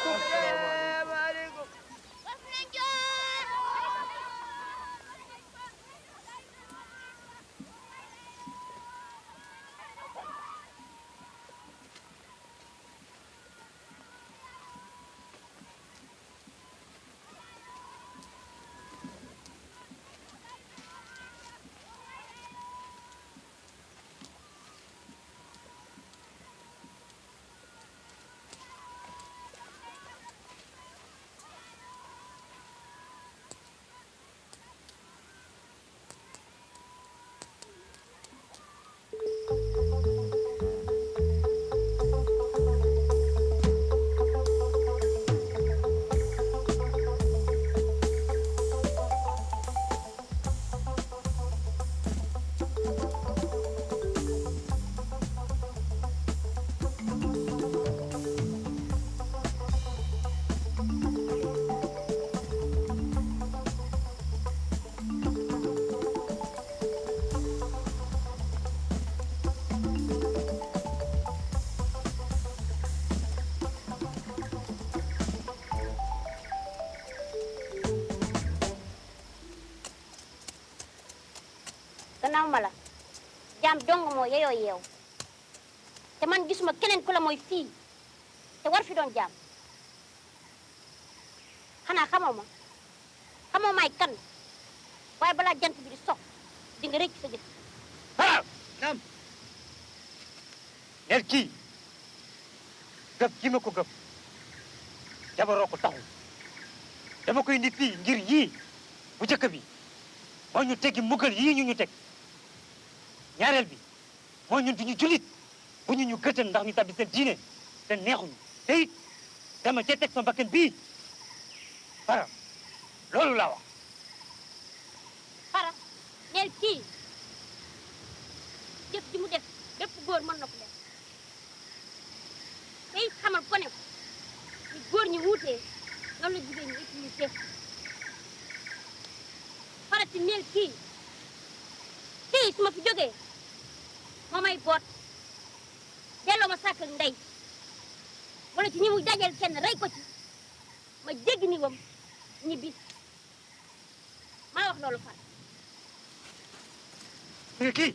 salaamaaleykum. salaamaaleykum. gannaaw ma la jaam dong moo yeyoo yeew te man gisuma keneen ku la mooy fii te war fi doon jaam xanaa xamoo maay kan waaye balaa jant bi di sox di nga rëcc sa jëf. ah naam nel kii gëf ji ma ko gëf jabaroo ko taxul dama koy indi fii ngir yii bu njëkk bi moo ñu teggi mbugal yii ñu teg ñaareel bi moo ñun duñu julit bu ñu gëtën ndax ñu tabbi seen diine te neexuñu te it dama cee teg sama bakkan bii Fara loolu laa wax. Fara neel kii jëf ji mu def bépp góor mën na ko def te it xamal ko ne ni góor ñi wuutee noonu la jigéen ñi utilisé Fara ci neel kii su ma fi jógee moo may boot delloo ma sàkk ndey wala ci ñi mu dajal kenn rey ko ci ma jéggi ni wam ñibbi maa wax loolu Fara. mais kii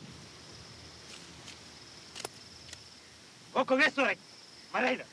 boo ko weesoo rek ma rey la.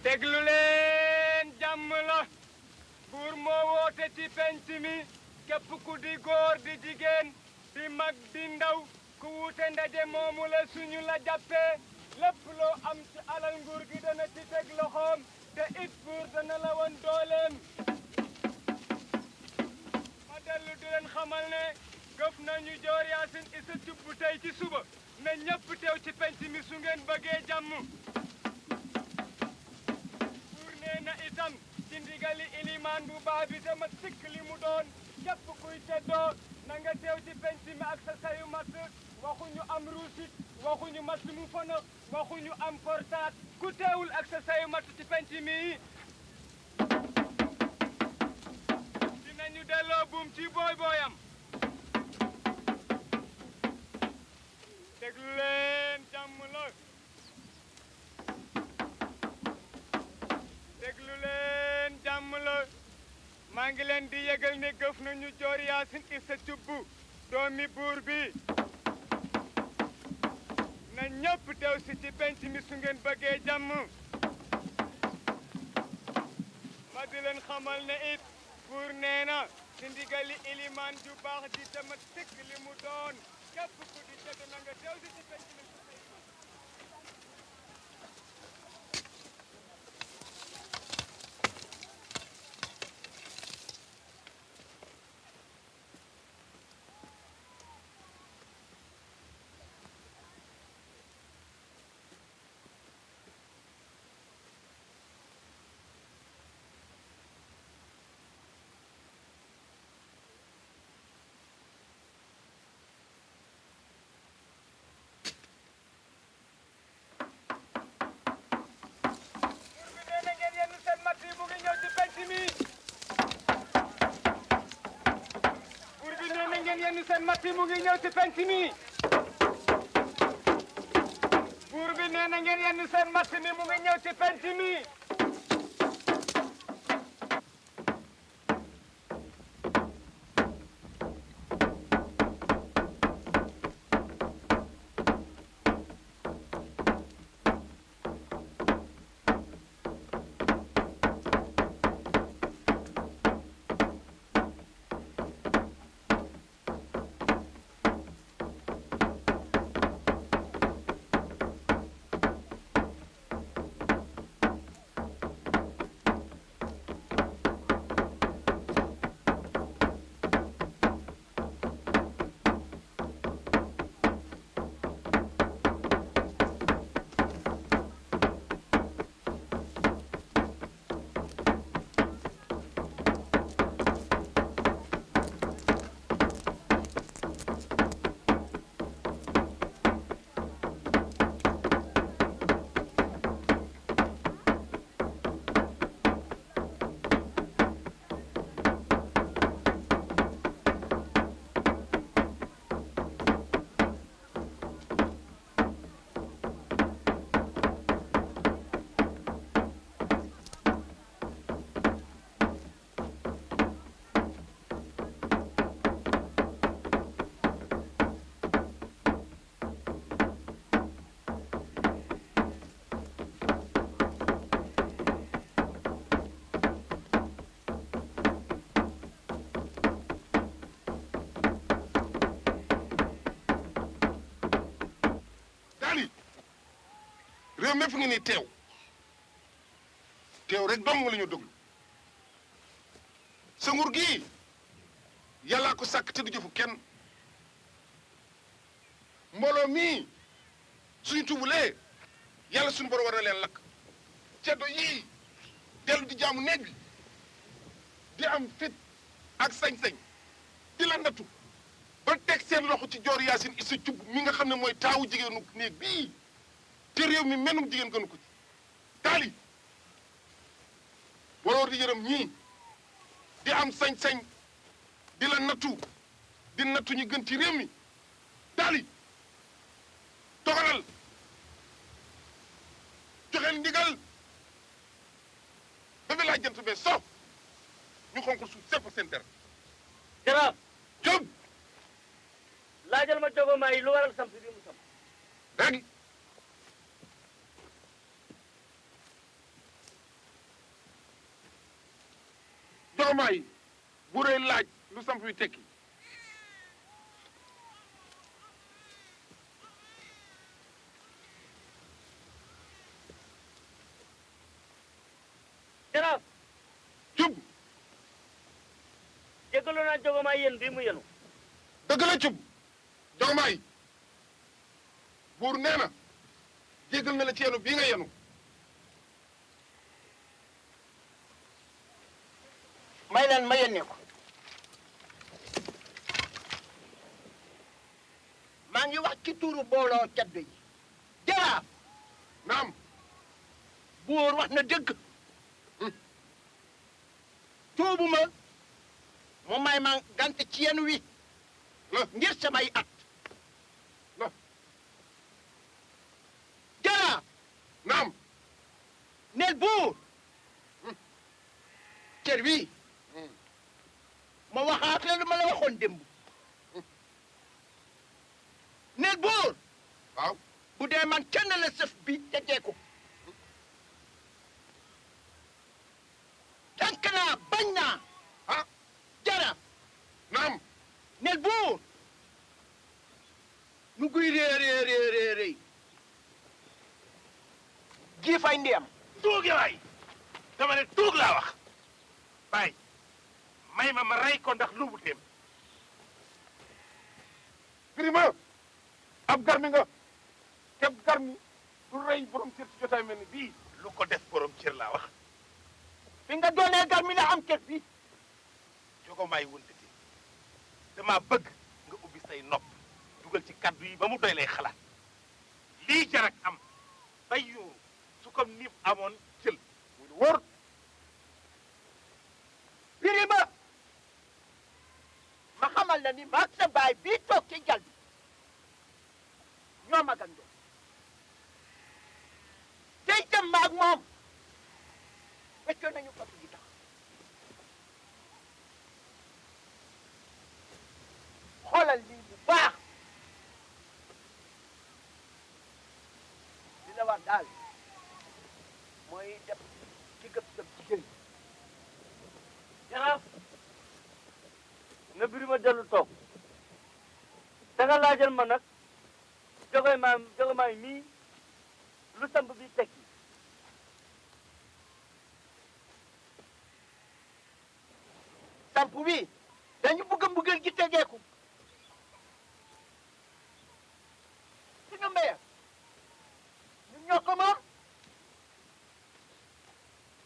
déglu leen jàmm la buur moo woote ci penc mi képp ku di góor di jigéen di mag di ndaw ku wuute ndaje moomu la suñu la jàppee lépp loo am ci alal nguur gi dana ci teg loxoom te it buur dana la woon dooleem ma dellu di leen xamal ne gëf nañu Joor Yaasin Isa Cubb tey ci suba mais ñëpp teew ci penc mi su ngeen bëggee jàmm na itam ci ndigali ilimaan bu baax bi dama sikk li mu doon képp kuy teddoo na nga teew ci penc mi ak sa sayu mat waxuñu am ruusit waxuñu mat mu fono waxuñu am portaat ku teewul ak sa sayu mat ci penc mi dinañu delloo buum ci booy booyam déglu leen jàmm la déglu leen jàmm la maa ngi leen di yëgal ne gëf nañu Joor Yaasin Isa Cubb doomi buur bi na ñëpp teew si ci penc mi su ngeen bëggee jàmm ma di leen xamal ne it buur nee na si ndigali ilimaan ju baax ji tamat sëkk li mu doon képp ku di jot na nga teew si ci penc mi seen matt mu ngi ñëw ci penc mi buur bi nee na ngeen yenn seen matt mi mu ngi ñëw ci penc mi réew mépp ngi ni teew rek dong la ñu déglu sa nguur gii yàllaa ko sàkk te du jëfu kenn mbooloo mii suñu tubulee yàlla suñu borom war na leen lakk ceddo yii dellu di jaamu néeg bi di am fit ak sañ-sañ di la nattu ba teg seen loxo ci joor yaasin isa cub mi nga xam ne mooy taawu jigéenu néeg bii te réew mi menum jigéen gënu ko ci taali waroor di yërëm ñii di am sañ-sañ di la nattu di nattu ñu gën ci réew mi taali doxalal joxeel ndigal ba bi laa jant bee so ñu xonqul suuf sépp seen der jaraaf jóg laajal ma jogomaay lu waral samp bi mu samp rek jogomaay bu rëy laaj lu samp wi tekki jaraaf cub jéggalu naa jogomaay yéen bii mu yenu dëgg la cub jogomaay buur nee na jéggal na la ci yenu bii nga yenu may leen ma yéene ko maa ngi wax ci tuuru booloo caddo yi jaraaf naam buur wax na dëgg tuubu ma mu may ma gant ci yen wi ngir samay at la jaraaf naam neel buur cër wi ma waxaat la lu ma la waxoon démb neel buur waaw bu dee man kenn la sëf bi te deeku tànk naa bañ naa ah jara naam nel buur nu guy réeréeréeréeréy gii fay ndiyam tuugi waay dama ne tuug laa wax bàyyi may ma rey ko ndax lu mu téem Birima ab garmi nga keb garmi du rey borom cër ci jotaay mel ni bii lu ko def borom cër laa wax fi nga doonee gar mi la am kër bi jogo maay wëntati dama bëgg nga ubbi say nopp dugal ci kaddu yi ba mu doy lay xalaat lii jarak am bay yóoru su ko niim amoon cël muy lu wóor Birima ma xamal la ni maag sa baay bii toog ci jal bi ñoo magandoo tey tam maag moom weccoo nañu fatu gi tax xoolal lii bu baax li la war daal mooy def ci gëb-gëb jigéen jaraaf na Birima dellu toog te nga laajal ma nag jogoy maay mii lu samp bi tekki samp bi dañu bëgg mbugal gi tegeeku suñu mbéya ñun ñoo ko moom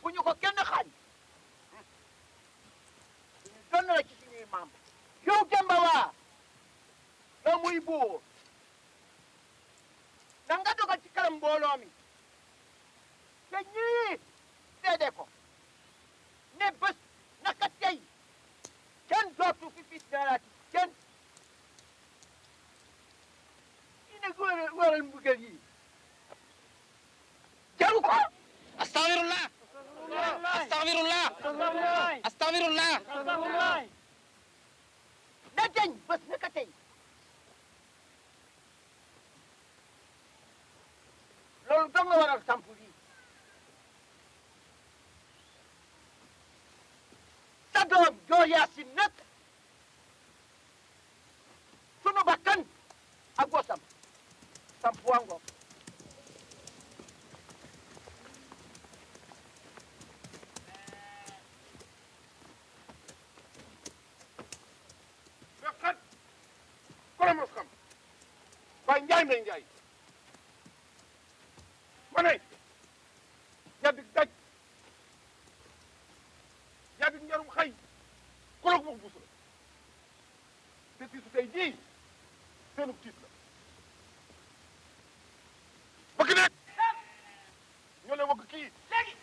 bu ñu ko kenn xañ suñu donn la ci suñuy maam yow Demba Waa yow muy buur na nga dogal ci kanam mbooloo mi te ñii seede ko ne bés naka tey kenn dootu fi fis daraati kenn yi ne waral mbugal yi jaru ko astagfirullah astagfirullah astagfirullah na deñ bés naka tey loolu dong nga waral samp bi sa doom joo Yaasin nag sunu bakkan ak bosam samp wango nga xat koromos xam waaye njaay may njaay ma ne yaddi daj yaddi njarum xay kolog mox buus la te tiisu tey jii seenu tiis la bëgg nekk ñoo leen wagg kii léegi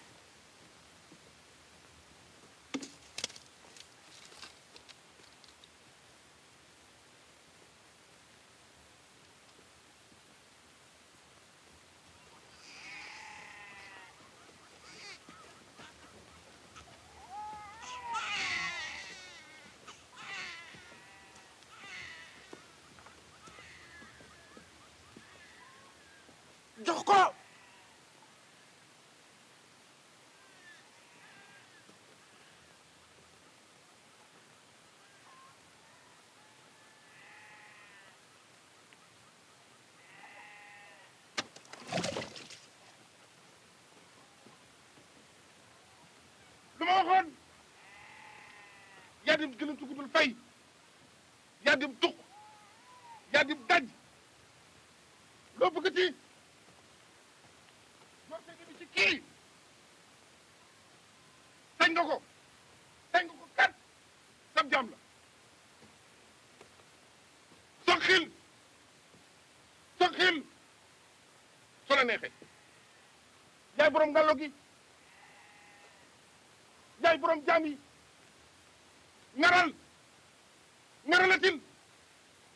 jox ko lu ma waxoon yaa dim gëlëm tugudul fay yaa dim tuq yaa dim daj loo bëgg ci yor tegi bi ci kii sañ nga ko kat sab jaam la soxil soo la neexee yaay borom ngàllo gi yaay borom jaam yi ngaralatil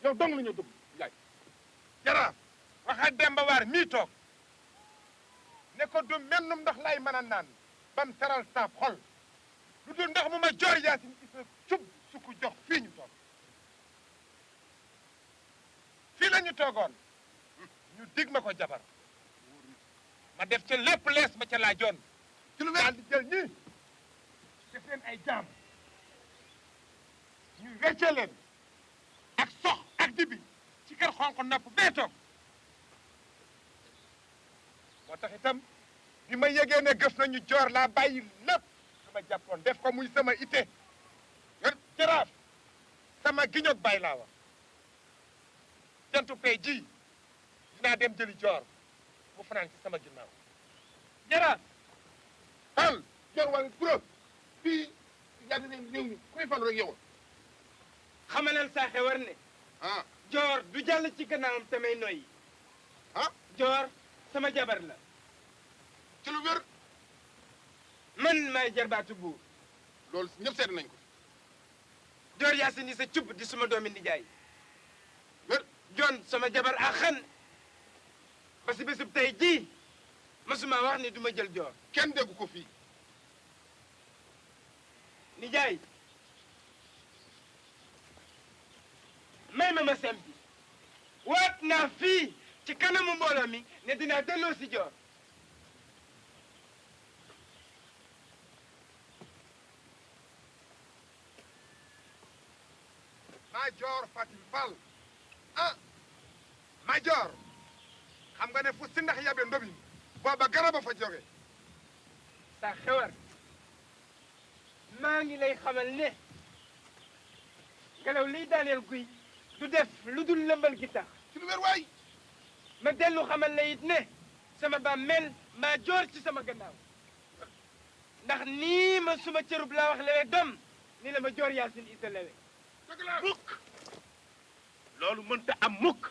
yow dong la ñoo dëgg yaay jaraaf waxa Demba Waar mii toog ne ko du mennum ndox lay mën a naan bam teral saab xol lu dul ndox mu ma joor Yaasin isa cub su ko jox fii ñu toog fii la ñu toogoon ñu dig ma ko jabar ma def ca lépp lees ma ca laajoon ci lu daal wér di jël ñii def leen ay jaam ñu wecce leen ak sox ak dibi ci kër xonq nopp bee toog moo tax itam bi ma yegee ne gëf nañu joor laa bàyyi lépp sama jàppoon def ko muy sama ite yor jaraaf sama giñoog bàyyi laa wax jantu pay ji dinaa dem jëli joor mu fanaan ci sama ginnaaw jaraaf fal joor wala guro fii yàgg nañ réew mi kuy falu rek yow xamalal saa xewar ne ah joor du jàll ci gannaawam tamay noyyi ah joor sama jabar la ci lu wér man maay jarbaatu buur loolu ñëpp seet nañ ko joor yaasin ni sa cub di suma doomi nijaay wér jon sama jabar a xan ba si bésub tey jii masuma wax ni duma jël joor kenn déggu ko fii nijaay may ma sempi waat naa fii ci kanamu mbooloo mi ne dinaa delloo si joor Major Fatim Fall ah Major xam nga ne fu si ndax yabe ndobin booba garaba fa jóge sa xewar maa ngi lay xamal ne ngelaw liy daaneel guy du def lu dul lëmbal gi tax ci lu wér waay ma dellu xamal la it ne sama bàmmeel maa joor ci sama gannaaw ndax nii ma suma cërub laa wax lewe dom ni la ma joor yaasin isa lewe dëgg la mukk loolu mënta am mukk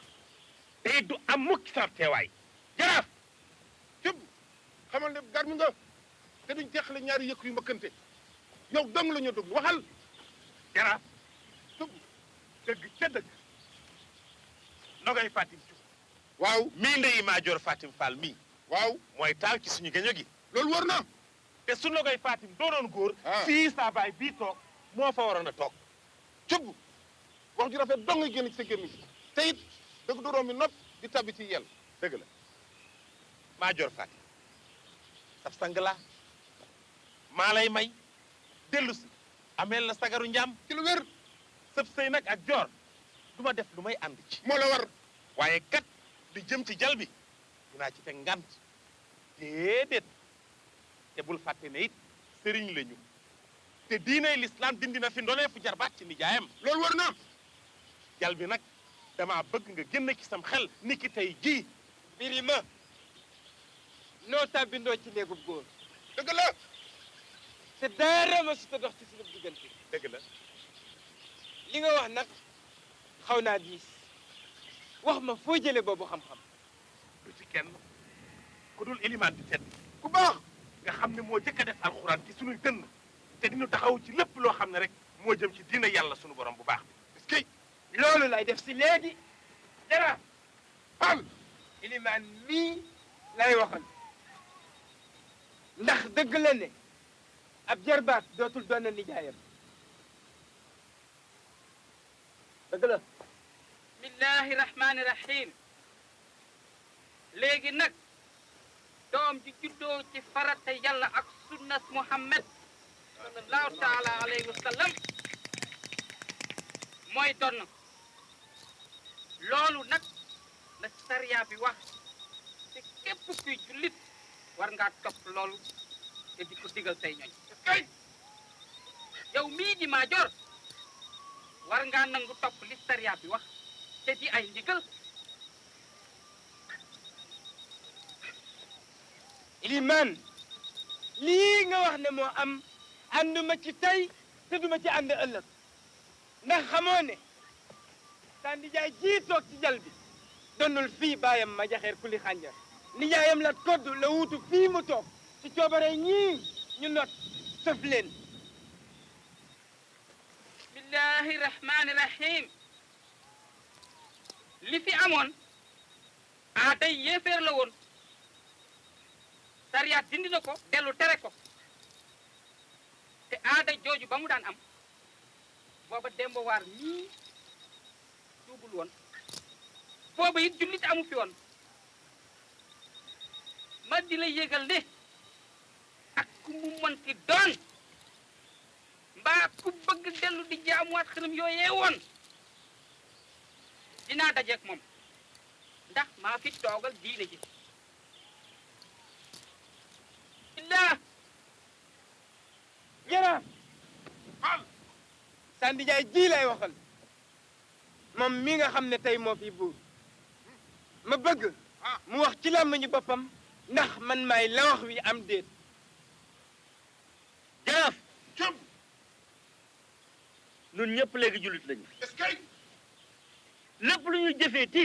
te du am mukk sa teewaay jaraaf cëb xamal ne gar mi nga te duñ teqale ñaari yëkk yu mbëkkante yow dong la ñu déglu waxal jaraaf tub dëgg ca dëgg nogay Fatim Cuub waaw mii ndeyi Major Fatim Fall mii waaw mooy taaw ci suñu géño gi loolu war na te su nogay Fatim doonoon góor ah. fii saa baay bii toog moo fa waroon a toog cëb wax ju rafet dong nga génn ci sa gémmiñ te it dëgg du romb mi nopp di tabbi ci yel dëgg la Major Fatim sab sang laa maa lay may dellu si ameel la sagaru njaam ci lu wér sëb sëy nag ak joor du ma def lu may ànd ci moo la war waaye kat li jëm ci jal bi dinaa ci teg ngant déedéet te bul fàtte ne it sëriñ lañu te diinay lislaam dindi na fi ndonee fu jarbaat ci nijaayam loolu war na jal bi nag dama bëgg nga génn ci sam xel niki tey jii birima noo tàbbindoo ci néegub góor dëgg la te dara ma su ta dox ci suñu diggante dëgg la li nga wax nag xaw naa diis wax ma foo jële boobu xam-xam du ci kenn ku dul ilimaan di tedd ku baax nga xam ne moo jëkk a def alxuraan ci suñuy dënn te dinu taxaw ci lépp loo xam ne rek moo jëm ci diina yàlla sunu borom bu baax bi est-ce que loolu lay def si léegi jara Fall ilimaan mii lay waxal ndax dëgg la ne ab jarbaat dootul doon na nijaayam dëgg la bismillahi rahmani rahim léegi nag doom ji juddoo ci farata yàlla ak sunnas muhammad sallallahu taala alayhi wa sallam mooy donn loolu nag la sariya bi wax te képp kuy jullit war ngaa topp loolu te di ko digal say ñoñ kay yow mii di Major war ngaa nangu topp li sariya bi wax te di ay ndigal liman lii nga wax ne moo am ànduma ci tey te duma ci ànd ëllëg ndax xamoo ne sa nijaay jii toog ci jal bi donnul fii baayam ma jaxeer kuli xànjar nijaayam la kodd la wuutu fii mu toog ci coobare ñii ñu not sëf leen bismillahi rahmani rahim li fi amoon aaday yéeféer la woon sariya dindi na ko dellu tere ko te aada jooju ba mu daan am booba Demba Waar mii tuubul woon booba it jullit amu fi woon ba di la yëgal ne ak ku mu mënti doon mbaa ku bëgg dellu di jaamuwaat xërëm yooyee woon dinaa dajeek moom ndax maa fi toogal diine ji illah jaraaf Sandi Njaay ji lay waxal moom mi nga xam ne tey moo fi buur ma bëgg mu wax ci làmmiñu boppam ndax man maay la wax wi am déet jaraaf Cum ñun ñëpp léegi jullit lañu est-ce que lépp lu ñuy jëfeeti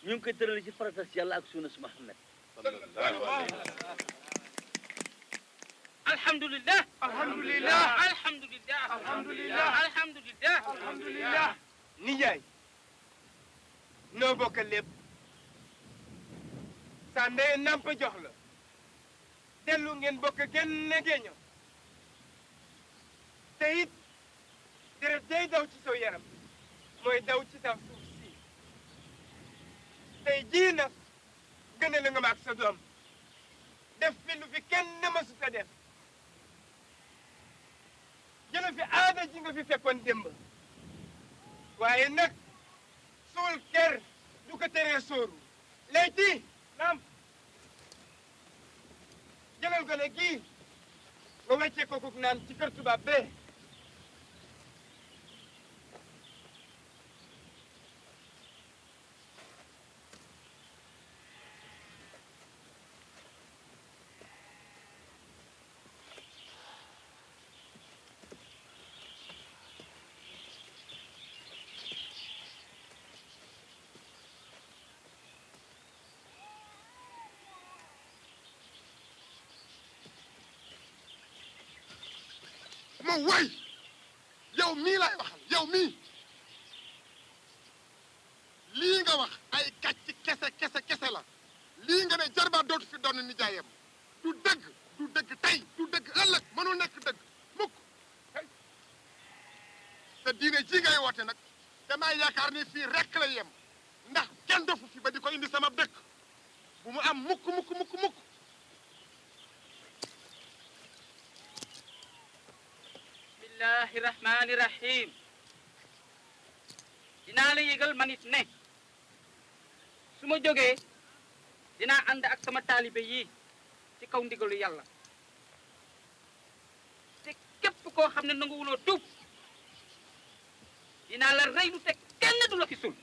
ñu ngi koy tërale ci faratas yàlla ak sunna su Muhammad alhamdulillah alhamdulillah alhamdulillah alhamdulillah alhamdulillah alhamdulillah nijaay noo bokk lépp sa ndey namp jox la dellu ngeen bokk genn géeño te it deret day daw ci saw yaram mooy daw ci sa suuf si tey jii nag gën la nga ma ak sa doom def fi lu fi kenn mësut a def jële fi aada ji nga fi fekkoon démb waaye nag suul ker du ko teree sóoru léegi naam jëlal gone gii nga weccee ko kuk naan ci kër tubaab bee moom waay yow mii laay waxal yow mii lii nga wax ay kàcc kese la lii nga ne jarbaat dootu fi doon nijaayam du dëgg tey du dëgg ëllëg mënul nekk dëgg mukk te diine ji ngay woote nag damaa yaakaar ni fii rekk la yem ndax kenn dofu fi ba di ko indi sama dëkk bu mu am mukk bismillahi rahmani rahim dinaa la yëgal man it ne su ma jógee dinaa ànd ak sama taalibe yi ci kaw ndigalu yàlla te képp koo xam ne nanguwuloo tuub dinaa la rey lu te kenn du la fi sul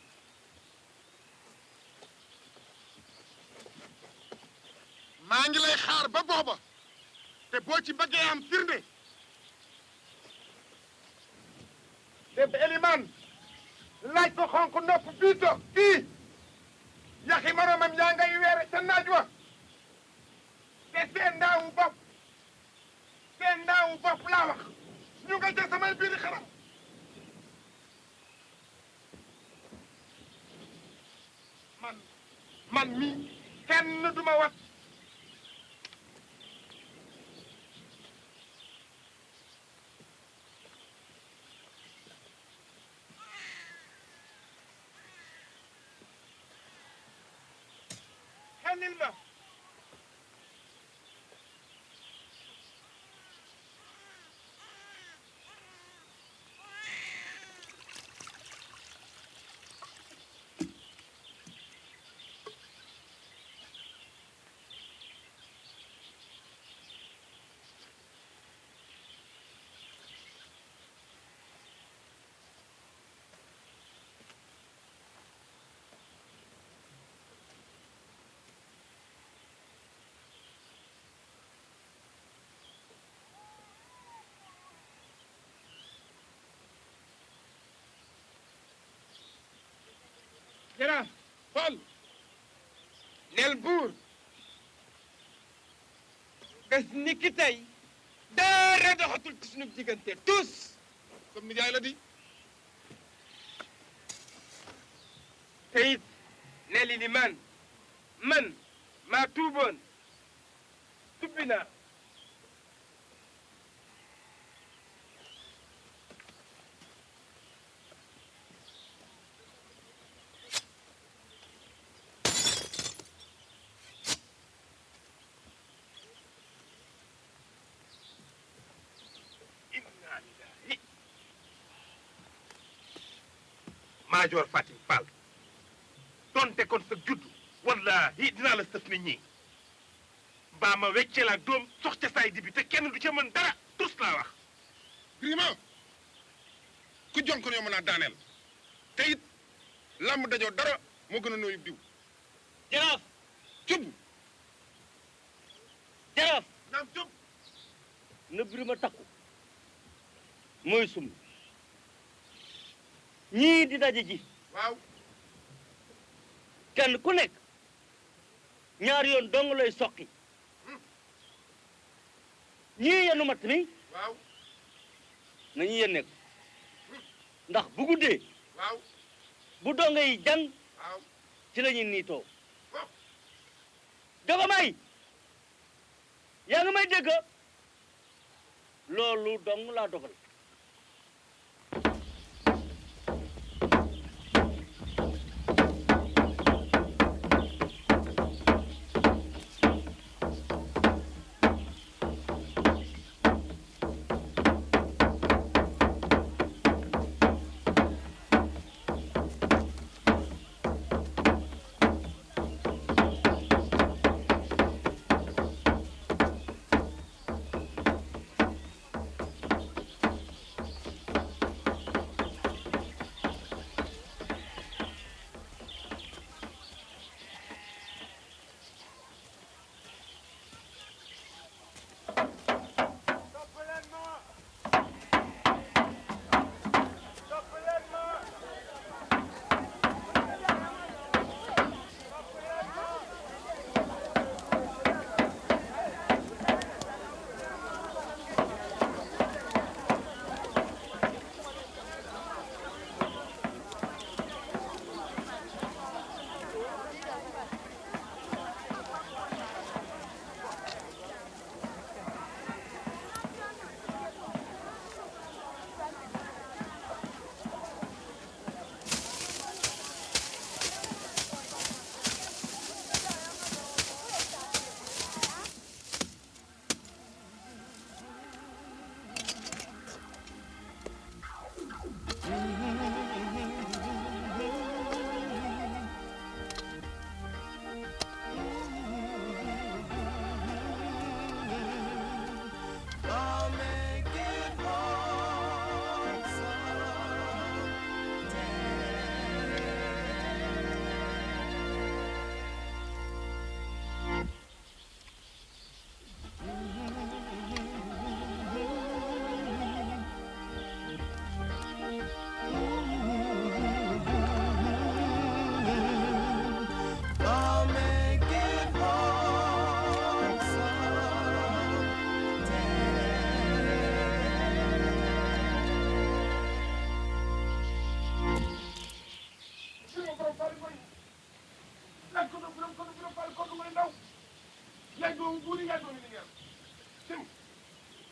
maa ngi lay xaar ba booba te boo ci bëggee am firnde def Eliman laaj ko xonq nopp bii toog fii yaxi moromam yaa ngay weere ca naaj wa te seen ndaawu bopp laa wax ñu nga ca samay biiri xaram man mi kenn duma wat xanil ma jaraaf Fall nel buur bés ni ki tey dara doxatul ci sunu diggante tous comme nijaay la di te it ne li ni man maa tuuboon tubbi naa Maajoor Fatim Fall donte kon sa judd wallahi dinaa la sëf nit ñi mbaa ma weccee la doom sox ca saay di bi te kenn du ca mën dara tus laa wax. Birima ku jonkoon yow mën naa daaneel te it làmb dajoo dara moo gën a nooyu diw. jaraaf cub jaraaf naam jub na Birima takku mooy sum ñii di daje ji waaw kenn ku nekk ñaari yoon dong lay soqi ñii yenu mat mi waaw nañu yenne ko ndax bu guddee waaw bu donga yi jàng waaw ci la ñuy niitoo waaw Jogomay yaa ngi may dégg loolu dong laa dogal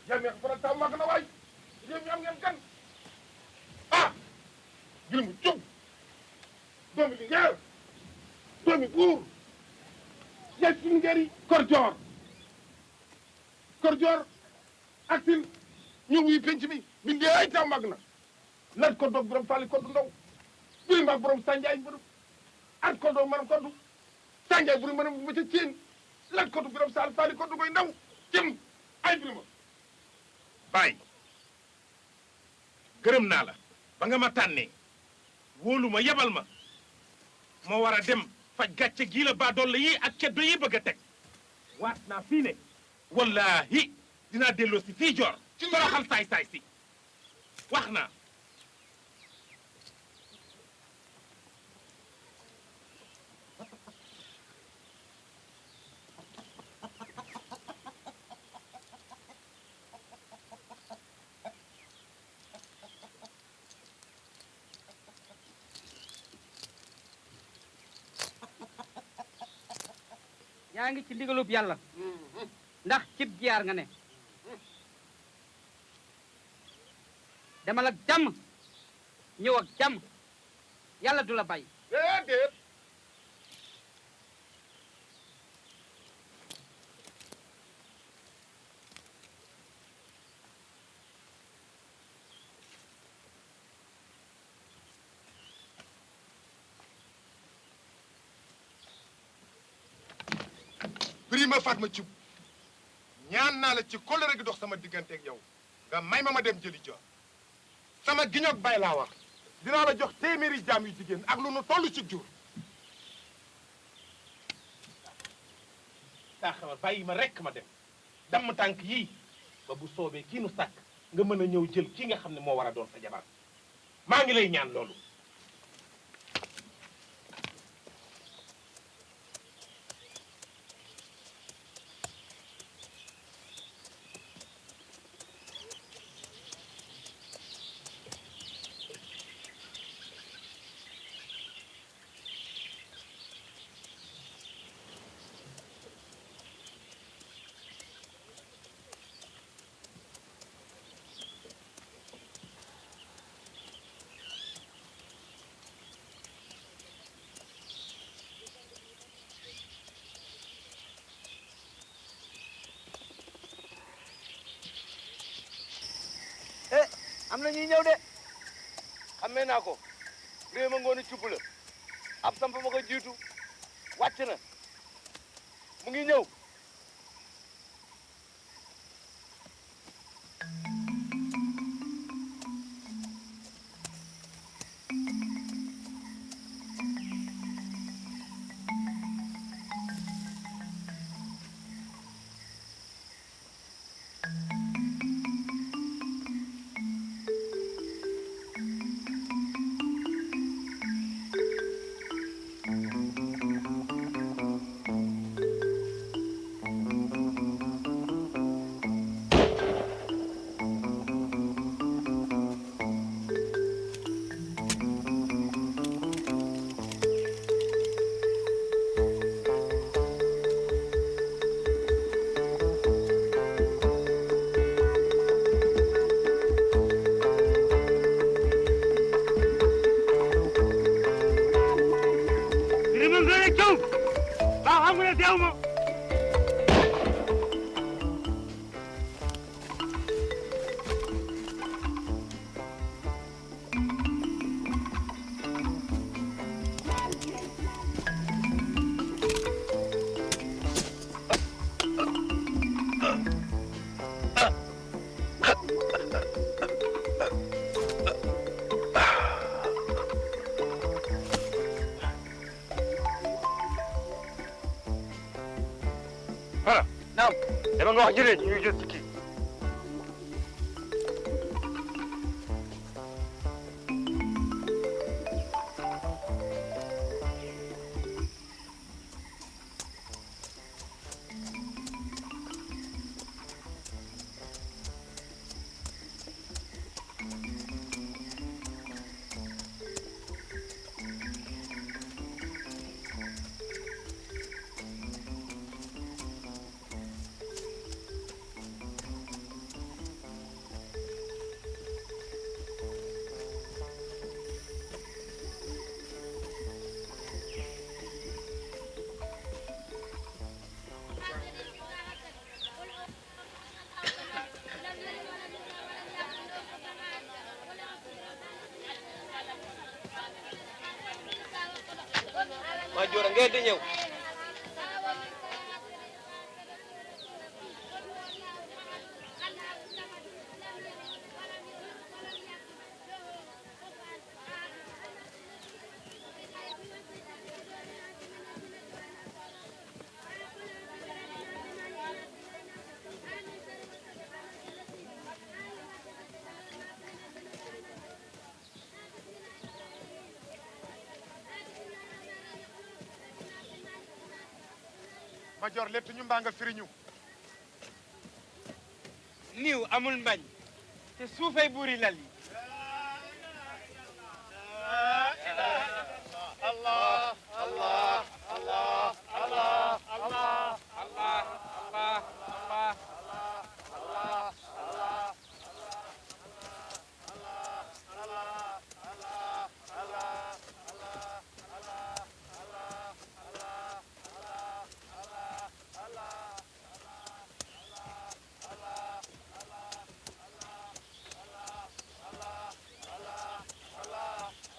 yaa neex faral taw màgg na waay réew mi am ngeen gan ah jël mu jóg doomi Linguère doomi buur yaay suñu ngeer yi Kor Joor ak sin ñu wuy penc mi bindee ay taw màgg na lat ko doog borom fàlli koddu ndaw biri mbaag borom sànjaay borom at ko doog manam koddu sànjaay buri manam ma ca ceen lat koddu borom sàll fàlli koddu koy ndaw jëm ay birima Baay gërëm naa la ba nga ma tànnee wóolu ma yebal ma moo war a dem faj gàcce gii la baadoole yi ak ceddo yi bëgg a teg waat naa fii ne wallaahi dinaa delloo si fii joor ci toroxal saay-saay si wax naa yaa ngi ci ndigalub yàlla ndax cib jiyaar nga ne demal ak jàmm ñëw ak jàmm yàlla du la bàyyi déedéet Birima Fatma Thioub ñaan naa la ci kóllëre gi dox sama digganteeg yow nga may ma dem jëli joor sama giñoog bay laa wax dinaa la jox téeméeri jaam yu jigéen ak lu nu toll ci jur. saa xewal bàyyi ma rekk ma dem damm tànk yii ba bu soobee kii nu sàkk nga mën a ñëw jël kii nga xam ne moo war a doon sa jabar maa ngi lay ñaan loolu. am na ñuy ñëw de xamee naa ko réew ma ngoonu cubb la ab samp ma ko jiitu wàcc na mu ngi ñëw dama nga wax jëlee ñu jël ci kii ma joora ngeen di ñëw ma jor létt ñu mbaa nga firiñu niw amul mbañ te suufay buuri lal yi Allah Allah Allah Allah Allah Allah Allah Allah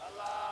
Allah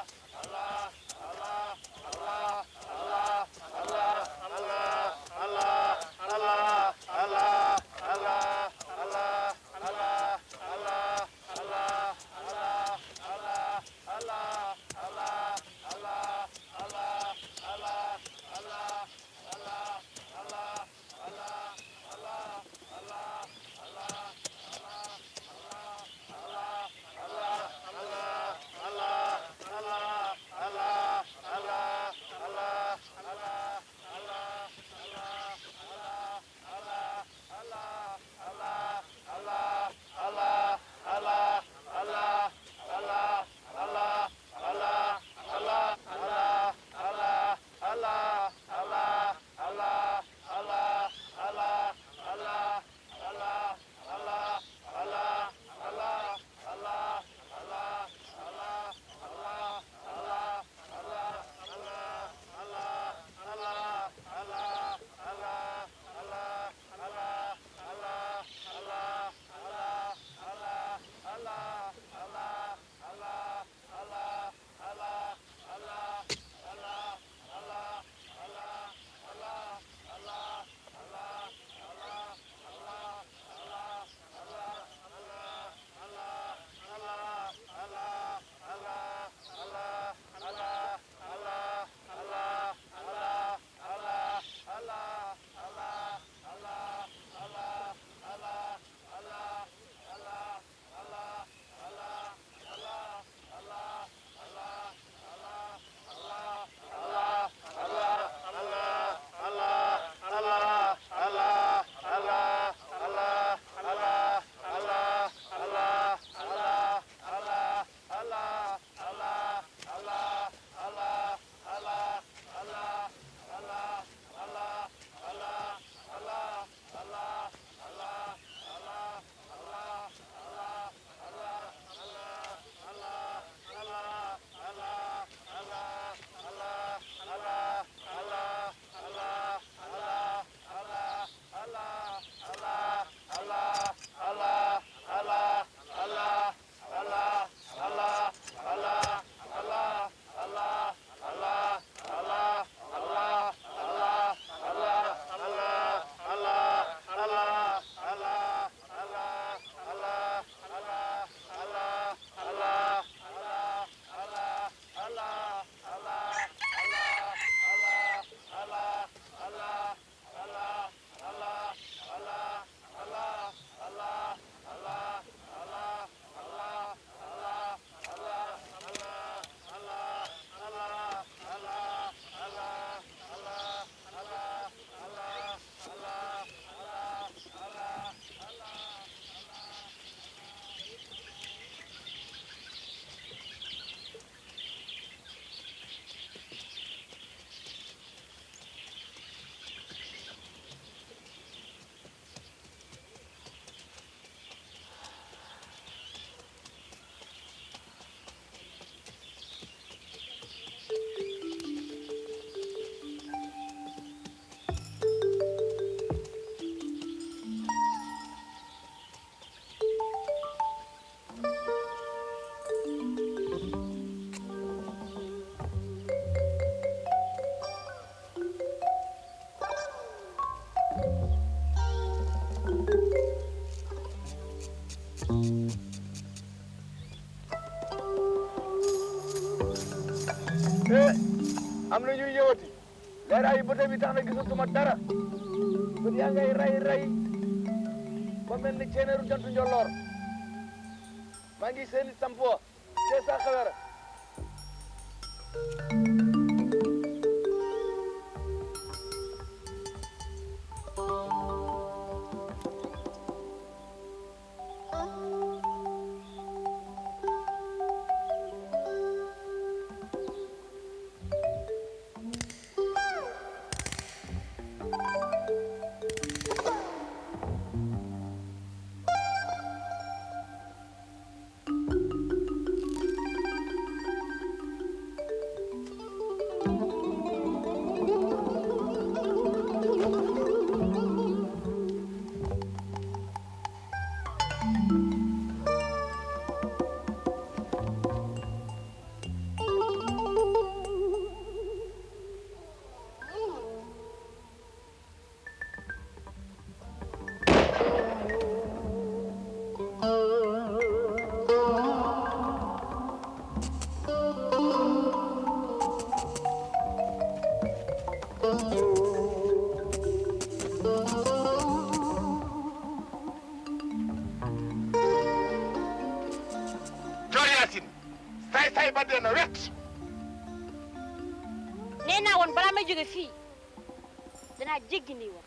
am na ñuy ñëwati leeraayu bëte bi tax na gisatuma dara bët yaa ngay ray ba mel ni ceeneeru jantu njolloor maa ngi seeni sampo te sa xewera ba dee na wet. nee naa woon balaa may jóge fii danaa jéggi nii woon.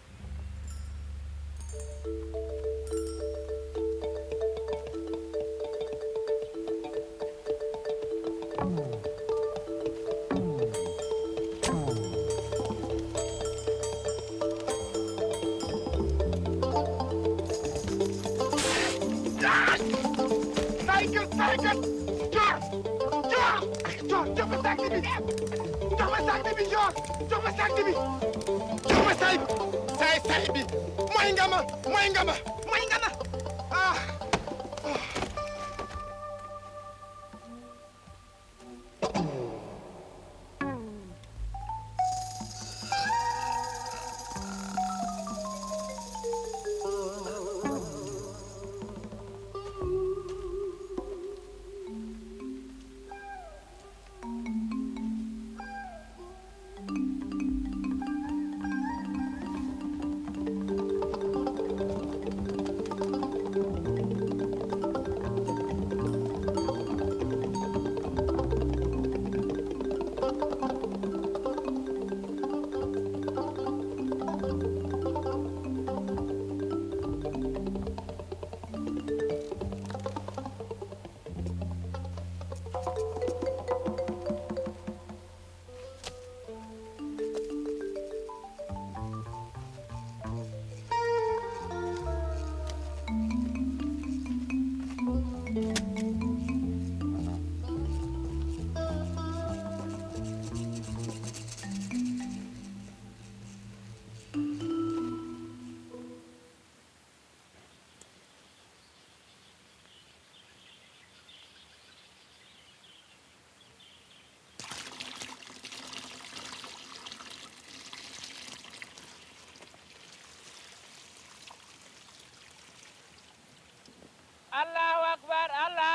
Allahu akbar, Allahu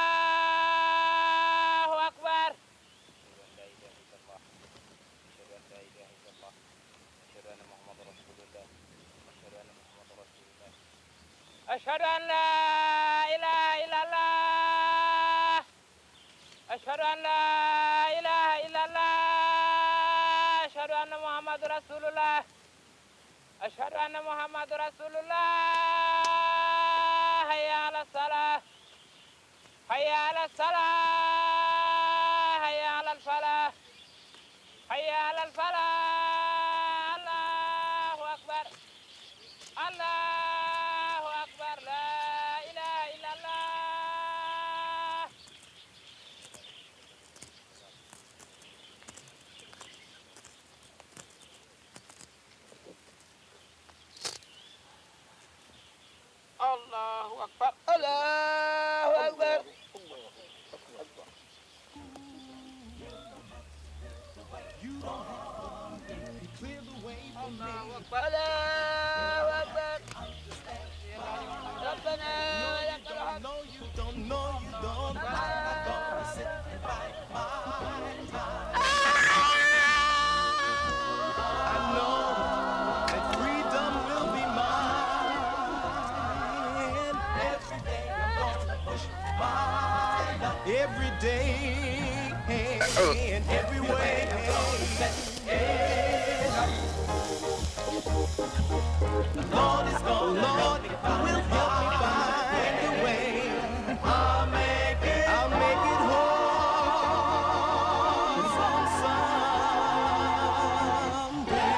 akbar. أشهد أن لا إله إلا الله أشهد أن لا إله إلا الله أشهد أن محمد رسول الله أشهد أن محمد رسول الله حي على الصلاة حي على الصلاة حي على الفلاح حي على الفلاح الله أكبر الله أكبر لا إله إلا الله الله أكبر الله أكبر الله أكبر الله أكبر every day and every way. The Lord is gonna Lord will help me find a way. I'll make it whole someday.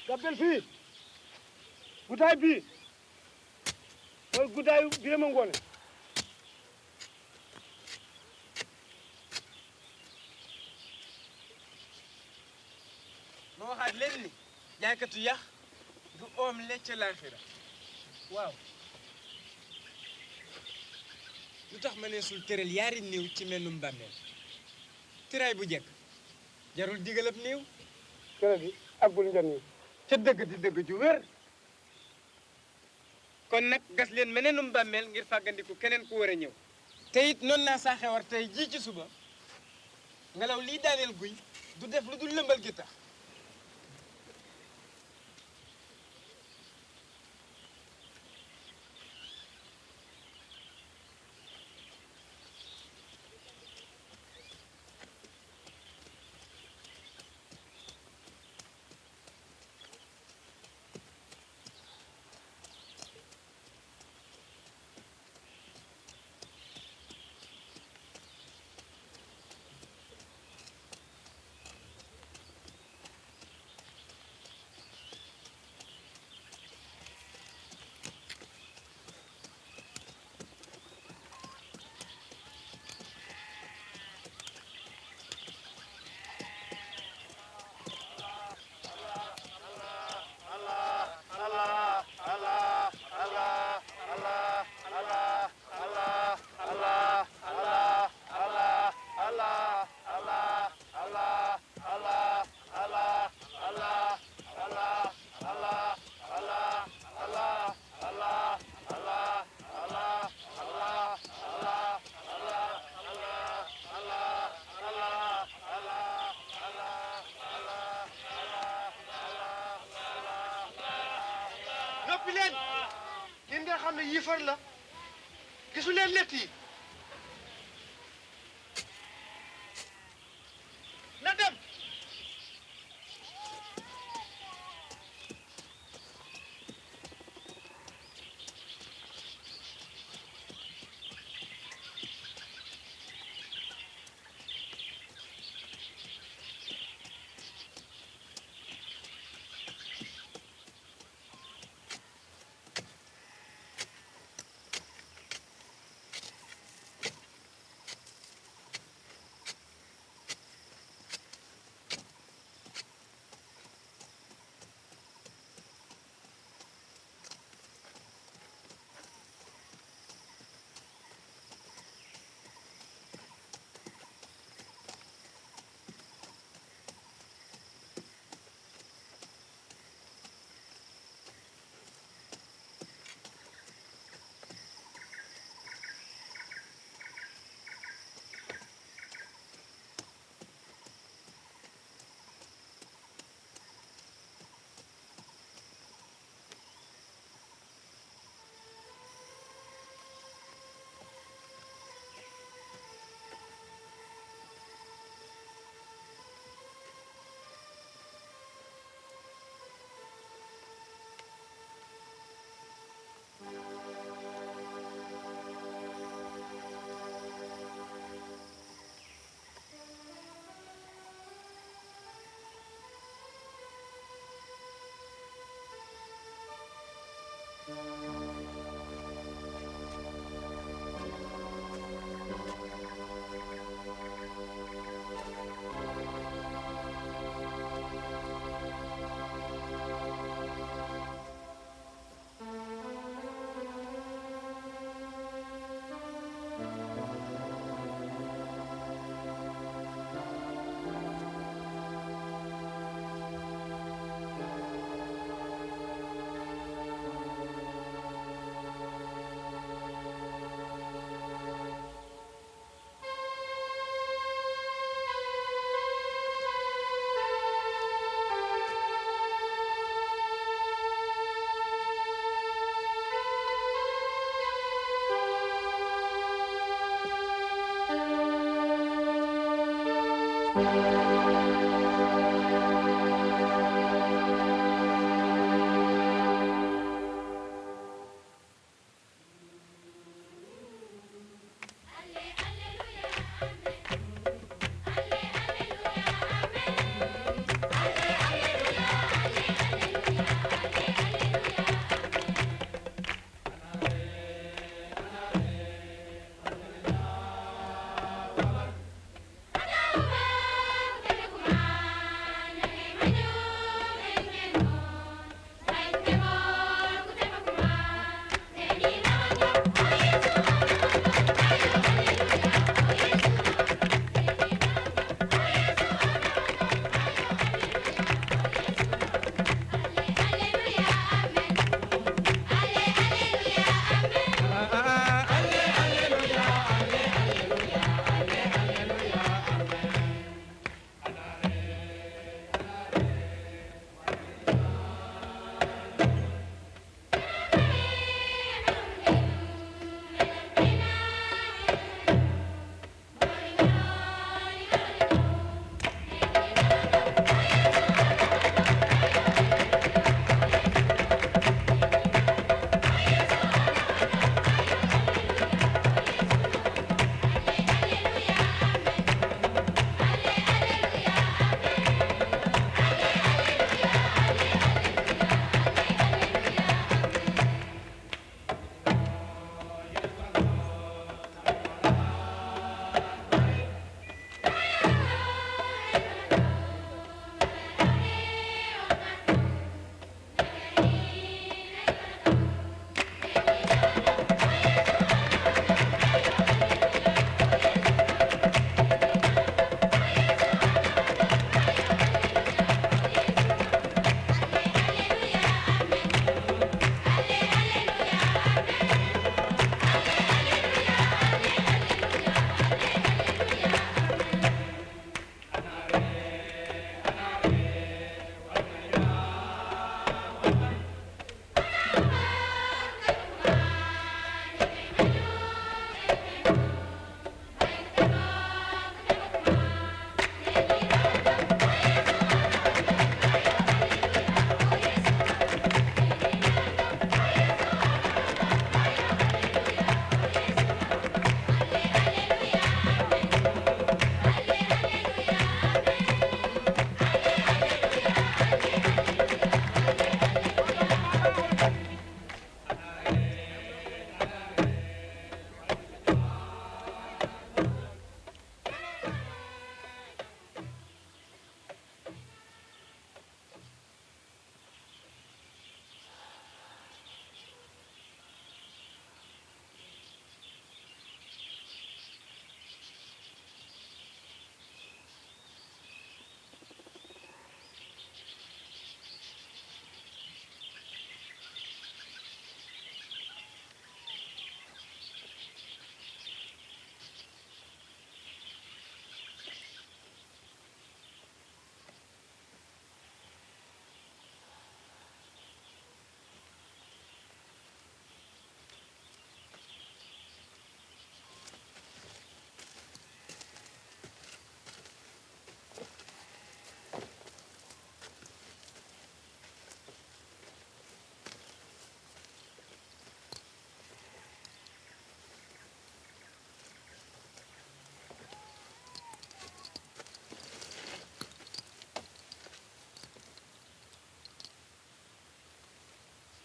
Gabbel fii guddaay bii mooy guddaayu Birama Ngoone. ma waxaat leen ni jaaykatu yax du oom lecc laaxira waaw lu tax ma ne sul tëral yaari néew ci mennum bàmmeel tëraay bu jekk jarul digalab néew kër gi àggul njëriñ ca dëgg di dëgg ju wér kon nag gas leen meneenum bàmmeel ngir fàggandiku keneen ku war a ñëw te it noonu naa saa xewar tey ji ci suba ngelaw lii daaneel guy du def lu dul lëmbal gi tax noppi leen ngeen nga xam ne yii far la gisu leen lett yi na dem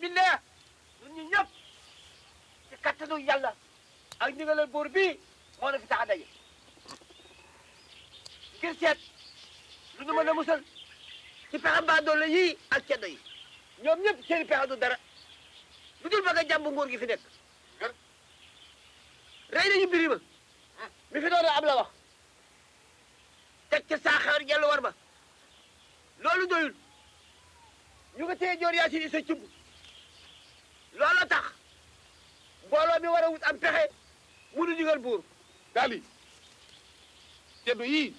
bismillah ñun ñi ñëpp ci kattanu yàlla ak ndigalal buur bii moo na fi tax a daje ngir seet lu ñu mën a musal ci pexe mbaa doole yii ak ceddo yi ñoom ñëpp seen pexe du dara lu dul bëgg a jàmb nguur gi fi nekk rey nañu Birima mi fi doon am la wax teg ca saaxaar jàll war ba loolu doyul ñu nga téye joor yaa si sa cumb loolu tax mbooloo mi war a wut am pexe munu digal buur daal yi ceddo yii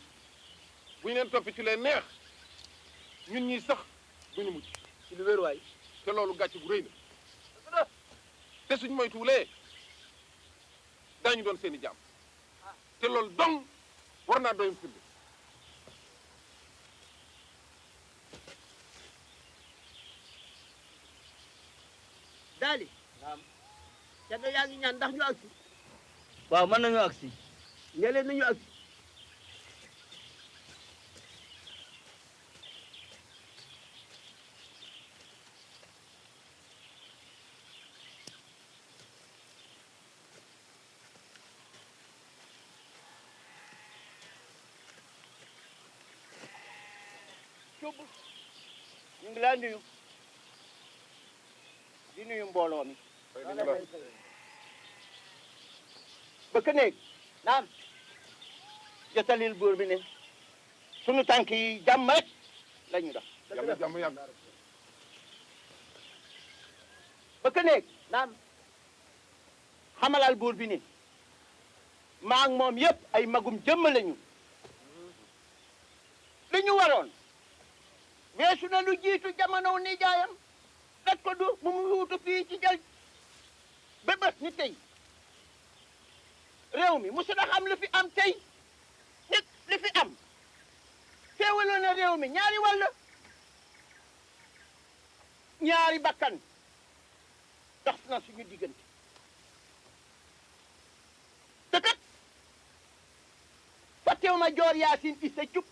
bu ñu leen topp ci leen neex ñun ñii sax duñu mucc ci lu wér waay te loolu gàcce bu rëy na te suñ moytuwulee daañu doon seen i jàmm te loolu dong war naa doyum firnde Ceddo yaa ngi ñaan ndax ñu agsi. waaw mën nañu agsi. ñeleen nañu agsi. Cóobu ñu ngi laa nuyu di nuyu mbooloo mi. bëkk néeg naam jotalil buur bi ne sunu tànk yi jàmm rek la ñu dox. jàmm yàgg. bëkk néeg naam xamalal buur bi ne maa ak moom yëpp ay magum jëmm lañu. li ñu waroon weesu na lu jiitu jamono nijaayam daj ko du mu wuutu fii ci jël ba bés ni tey réew mi musu na xam lu fi am tey nit li fi am teewaloo na réew mi ñaari wàll ñaari bakkan dox na suñu diggante te kat fàttewu ma joor Yaasin Issa Cuub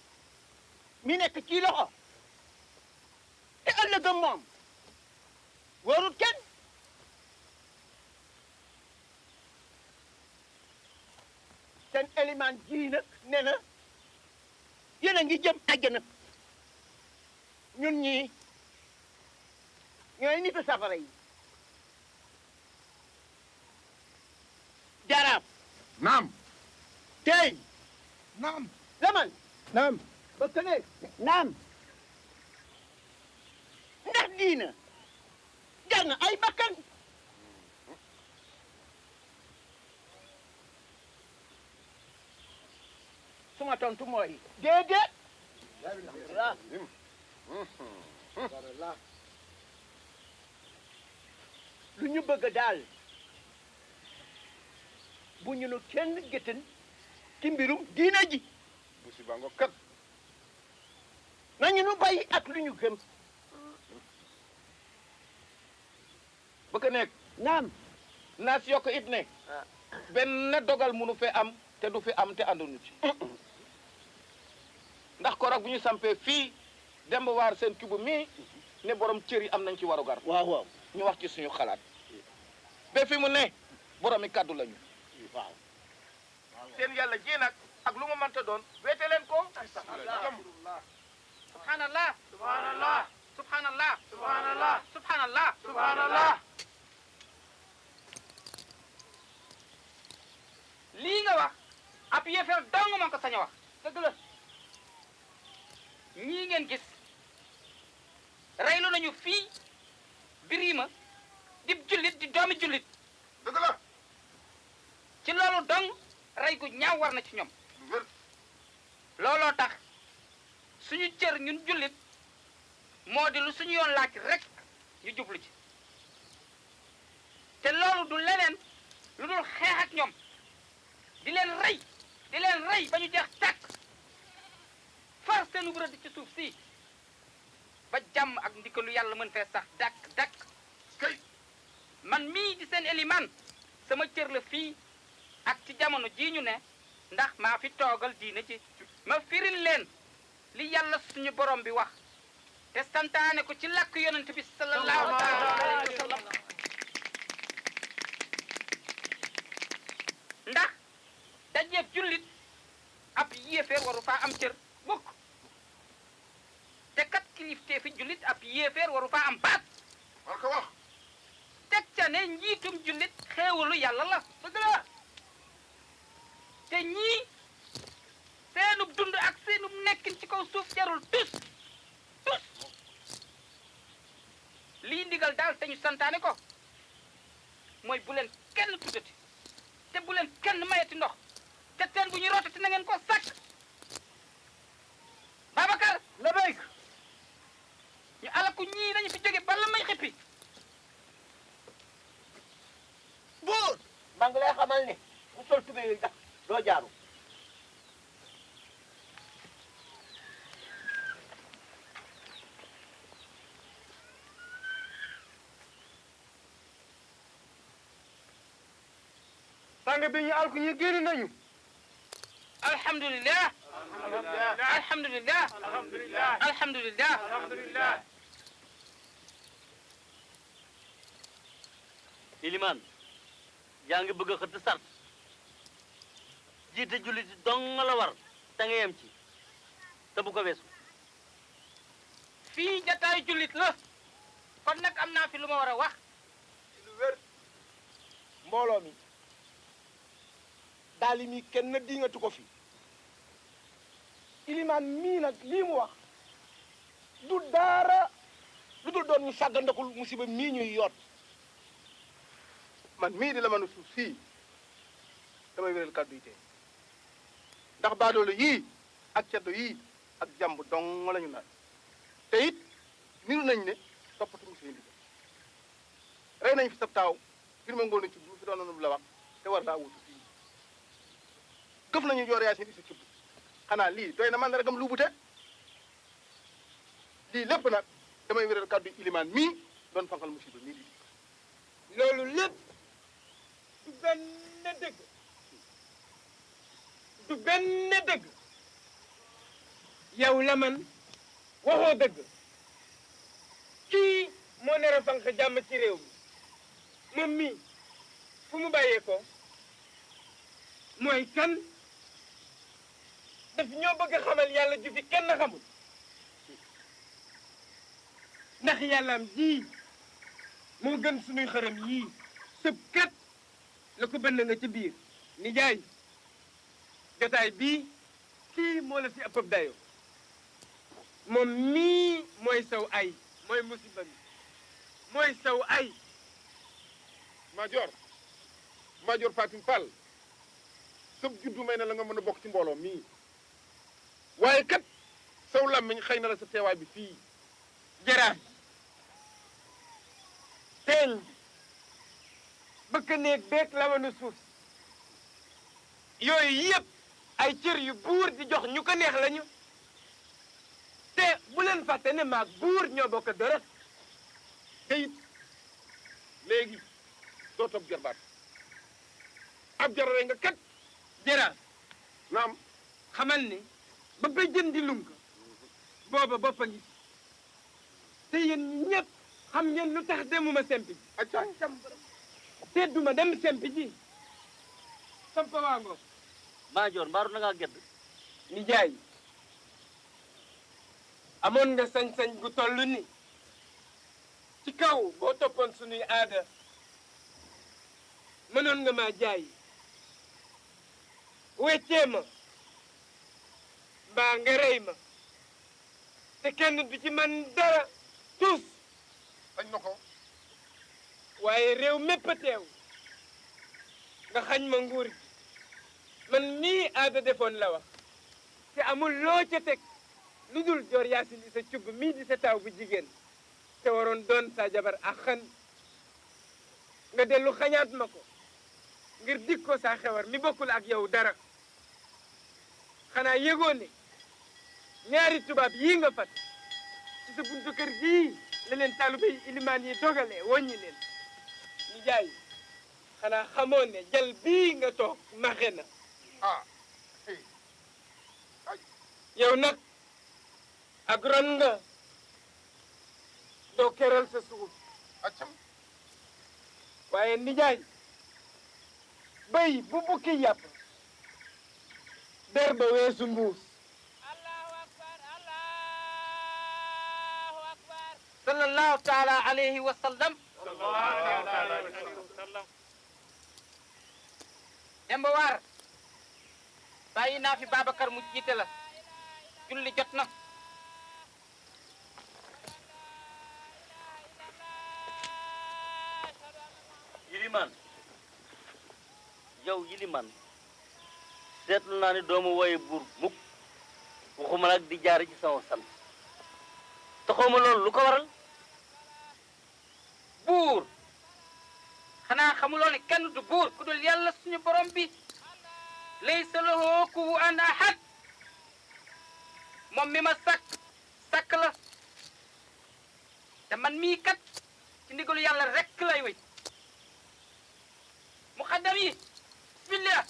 mi nekk ci loxo te ëllëgam moom wóorut kenn seen élément ji nag nee na yéen a ngi jëm àjjana ñun ñii ñooy nitu safara yi jaraaf naam. tey naam. laman naam. ba këne naam ndax diina jar na ay bakkan suma tontu mooy déedéet lu ñu bëgg daal bu ñu nu kenn géttan ci mbirum diina ji musiba nga kat. nañu nu bàyyi ak lu ñu gëm bëgg nekk naam naa si yokk it ne benn dogal munu fe am te du fi am te ànduñu ci ndax korog bu ñu sampee fii demb waar seen cubu mii ne borom cër yi am nañ ci warugar waaw waaw ñu wax ci suñu xalaat ba fi mu ne boromi kàddu lañu waaw seen yàlla ji nag ak lu mu mënta doon weete leen ko subhanallah subhanallah subhanallah subhanallah subhanallah subhanallah lii nga wax ab yéefar dong moo ko sañ a wax dëgg la ñii ngeen gis reylu nañu fii Birima di jullit di doomi jullit dëgg la. ci loolu dong rey gu ñaaw war na ci ñoom looloo tax suñu cër ñun jullit moo di lu suñu yoon laaj rek ñu jublu ci te loolu du leneen lu dul xeex ak ñoom di leen rey ba ñu jeex tàkk far seen rëdd ci suuf si ba jàmm ak ndikalu yàlla mën fee sax dakk kay. man mii di seen eliman sama cër la fii ak ci jamono jii ñu ne ndax maa fi toogal diine ci ma firil leen li yàlla suñu borom bi wax te santaane ko ci làkk yonent bi sallallahu alayhi wa sallam ndax dajeeb jullit ab yéeféer waru faa am cër mukk te kat kiliftee fi jullit ab yéeféer waru faa am baat war ko wax. teg ca ne njiitum jullit xéewalu yàlla la dëgg la te ñii seenub dund ak seenub nekkin ci kaw suuf jarul tus lii ndigal daal te ñu santaane ko mooy bu leen kenn tuddati te bu leen kenn mayati ndox te teen bu ñu rootati na ngeen ko sàkk Babacar la béyk ñu alaku ñii dañu fi jóge bala may xippi buur maa ngi lay xamal ne ku sol tubéy yooyu tax doo jaaru sang bi ñu alku ñu génn nañu. alhamdulillah alhamdulillah alhamdulillah alhamdulillah. Ilimaan yaa ngi bëgg a xëtt sart jiite jullit dong la war te nga yem ci te bu ko weesu. fii jataay jullit la kon nag am naa fi lu ma war a wax. lu wér mbooloo mi daal mi kenn diingatu ko fi ilimaan mii nag lii mu wax du dara lu dul doon ñu sàggandakul musiba mii ñuy yoot man mii di la mën a suuf sii damay wéral kàddu yi tey ndax baadoolo yii ak ceddo yii ak jàmb dong la ñu naan te it niru nañ ne toppatuñu seen liggéey rey nañ fi sab taaw firma ngoon ci bu fi doon nañu la wax te war laa wutu fii gëf nañu joor yaa seen isa cubb xanaa lii doy na man ragam lu bute lii lépp nag damay wéral kàddu ilimaan mii doon fanqal musiba mii di loolu lépp du benn dëgg du benn dëgg yow la man waxoo dëgg kii moo nar a fanq jàmm ci réew mi moom mii fu mu bàyyee ko mooy kan daf ñoo bëgg a xamal yàlla ju fi kenn xamul ndax yàllaam ji moo gën sunuy xërëm yii sëb kat la ko bënn nga ci biir ni jaay jotaay bii kii moo la si ëppëb dayo moom mii mooy saw ay mooy musiba mi mooy saw ay Major Fatim Fall sëb juddu may na la nga mën a bokk ci mbooloo mii waaye kat saw làmmiñ xëy na la sa teewaay bi fii jaraaf teeñ bëkk néeg beeg lawanu suuf yooyu yëpp ay cër yu buur di jox ñu ko neex lañu te bu leen fàtte ne maag buur ñoo bokk deret te it léegi doo topp jarbaat ab jarare nga kat jaraaf naam xamal ni ba ba jën di lunk booba boppa ngi te yéen ñëpp xam ngeen lu tax demuma sempi ji accaay te duma dem sempi ji sampa waa ngoog Maajoor mbaaru na ngaa gedd ni jaay amoon nga sañ-sañ gu toll ni ci kaw boo toppoon sunuy aada mënoon nga maa jaay weccee ma mbaa nga rey ma te kenn du ci man dara tous sañ na ko waaye réew mépp a teew nga xañ ma nguur gi man mii aada defoon la wax te amul loo ca teg lu dul joor yaasin di sa cubb mii di sa taaw bu jigéen te waroon doon sa jabar ak xan nga dellu xañaat ma ko ngir dik ko saa xewar mi bokkul ak yow dara xanaa yëgoo ne ñaari tubaab yii nga fat ci sa buntu kër gii la leen taalibe yi ilimaan yi dogalee woññi leen ñu jaay xanaa xamoo ne jal bii nga toog maxe na ah yow nag ak ron nga doo keral sa suuf accam waaye nijaay bay bu bukki yàpp der ba weesu mbuus sallallahu taala alayhi wa sallam Demba War bàyyi naa fi Babacar mu jiite la julli jot na Yilimaan yow Yilimaan seetlu naa ni doomu wooye buur mukk waxuma nag di jaar ci sama sant taxawma loolu lu ko waral buur xanaa xamuloo ne kenn du buur ku dul yàlla suñu borom bi laysa lahu kufuwan ahad moom mi ma sàkk la te man mii kat ci ndigalu yàlla rekk lay wéy muqaddam yi bismillah.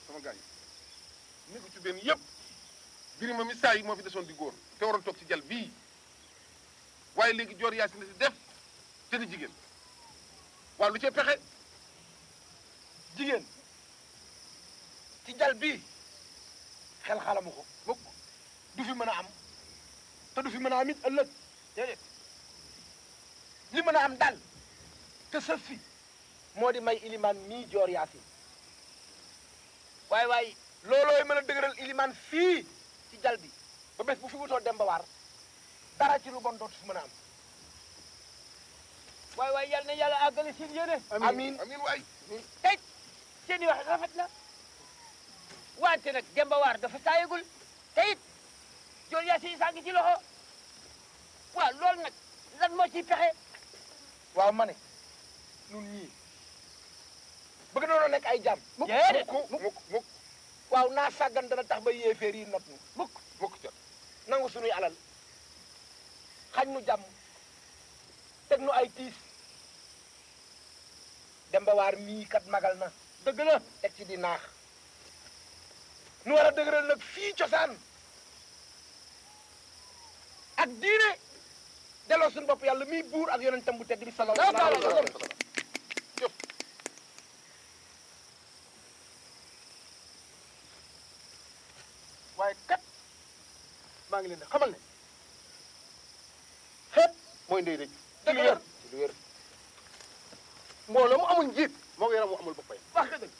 sama gars yi néegu ci benn yëpp birima mi saa yi moo fi desoon di góor te waroon toog ci jal bii waaye léegi joor yaasin la si def te di jigéen waaw lu cee pexe jigéen ci jal bii xel xalamu ko mukk du fi mën a am te du fi mën a am it ëllëg déedéet li mën a am dal te sëf fi moo di may ilimaan mii joor yaasin waaye loolooy mën a dëgëral ilimaan fii ci jal bi ba bés bu fi wutoo dem ba waar dara ci lu bon dootu fi mën a am waaye yal na yàlla àggale seen yéene. amiin amiin waay tey seen i wax rafet na wante nag Demba Waar dafa taayagul te it joor yaasin saa ngi ci loxo waaw loolu nag lan moo ciy pexe. waaw ma ne nun ñii bëgg noonu nekk ay jàmm mukk waaw naa sàggan dana tax ba yéeféer yi not nu mukk ca nangu sunuy alal xañ nu jàmm teg nu ay tiis Demba Waar mii kat magal na dëgg la teg ci di naax nu war a dëgëral nag fii cosaan ak diine delloo suñu bopp yàlla mii buur ak yonentam bu tedd bi sallallahu alayhi wa sallam waaye kat maa ngi leen di xamal ne xeet mooy ndey rëcc ci lu wér mbooloo mu amul njiit moo ko yaram mu amul boppay wax nga dëgg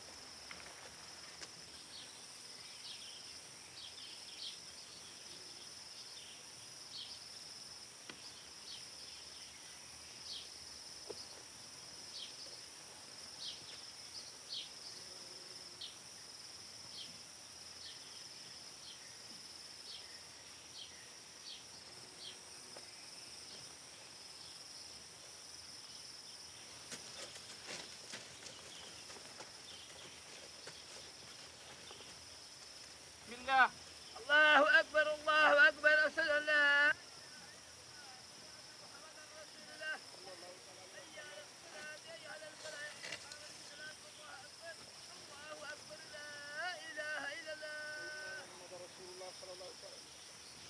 الله أكبر الله أكبر أشهد أن لا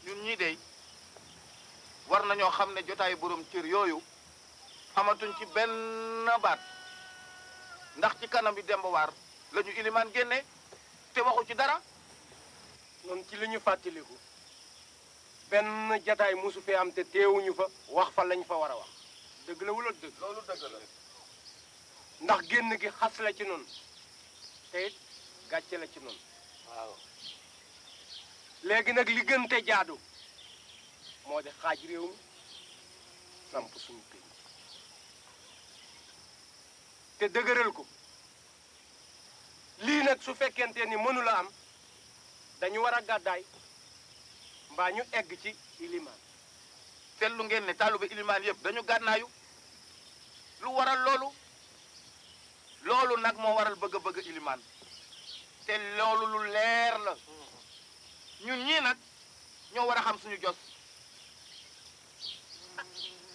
ñun ñii de war nañoo xam ne jotaayu borom cër yooyu amatuñ ci benn baat ndax ci kanam bi Demba Waar la ñu ilimaan génne te waxu ci dara. noonu ci li ñu fàttaliku benn jataay musu fee am te teewuñu fa wax fa lañ fa war a wax dëgg la wala dëgg loolu dëgg la ndax génn gi xas la ci noonu te it gàcce la ci noonu waaw léegi nag li gën te jaadu moo di xaaj réew mi samp suñu pénc te dëgëral ko lii nag su fekkente ni mënu la am dañu war a gàddaay mbaa ñu egg ci ilimaan seetlu ngeen ne taalibe ilimaan yëpp dañu gànnaayu lu waral loolu nag moo waral bëgg ilimaan te loolu lu leer la ñun ñii nag ñoo war a xam suñu jos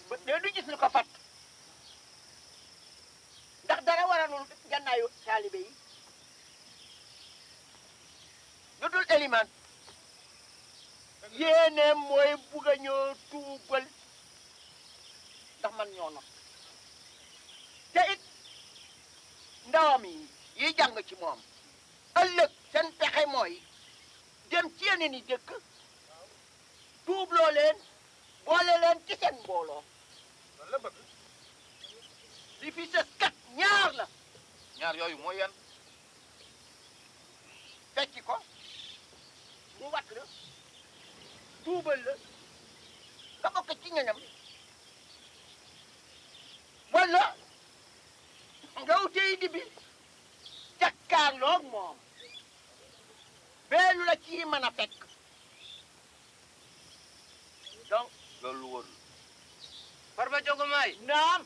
ba dee du gis lu ko fat ndax dara waralul gànnaayu taalibe yi lu dul elimaan yéeneem mooy bugg a ñoo tuubal ndax man ñoo not te it ndawam yi jàng ci moom ëllëg seen pexe mooy dem ci yeneen i dëkk tuubloo leen boole leen ci seen mbooloo loolu la bëgg li fi sës kat ñaar la ñaar yooyu mooy yan fecci ko mu wat la tuubal la nga bokk ci ñoñam wala nga wutee di bi jàkkaarloog moom beelu la ci mën a fekk donc loolu wóor Farba Jogomaay naam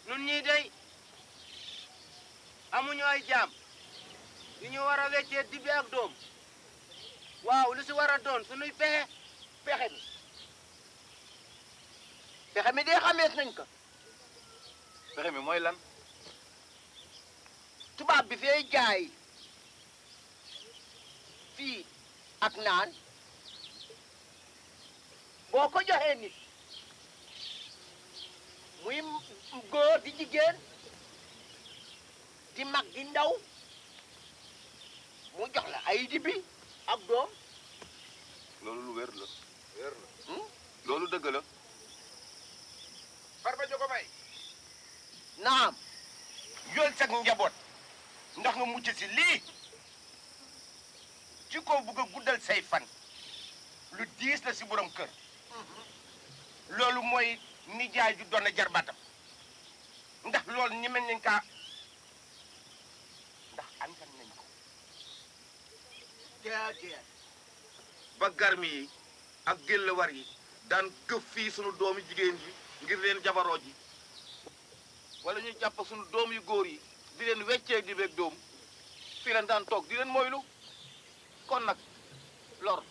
nun ñii day amuñu ay jaam yu ñu war a weccee dibi ak doom waaw lu si war a doon suñuy pexe mi de xamees nañ ko pexe mi mooy lan tubaab bi fay jaay fii ak naan boo ko joxee nit muy góor di jigéen di mag di ndaw mu jox la ay dibi ak doom loolu lu wér la loolu dëgg la Farba Jogomaay naam yool sag njaboot ndax nga mucc si lii ci ko bugg a guddal say fan lu diis la si borom kër loolu mooy nijaay ju doon na jarbaatam ndax loolu ñi mel nañ kaa ndax antan nañ ko ba garmi yi ak géll war yi daan këf fii sunu doomi jigéen ji ngir leen jabaroo ji wala ñu jàpp sunu doom yu góor yi di leen weccee di beeg doom fii leen daan toog di leen moylu kon nag lor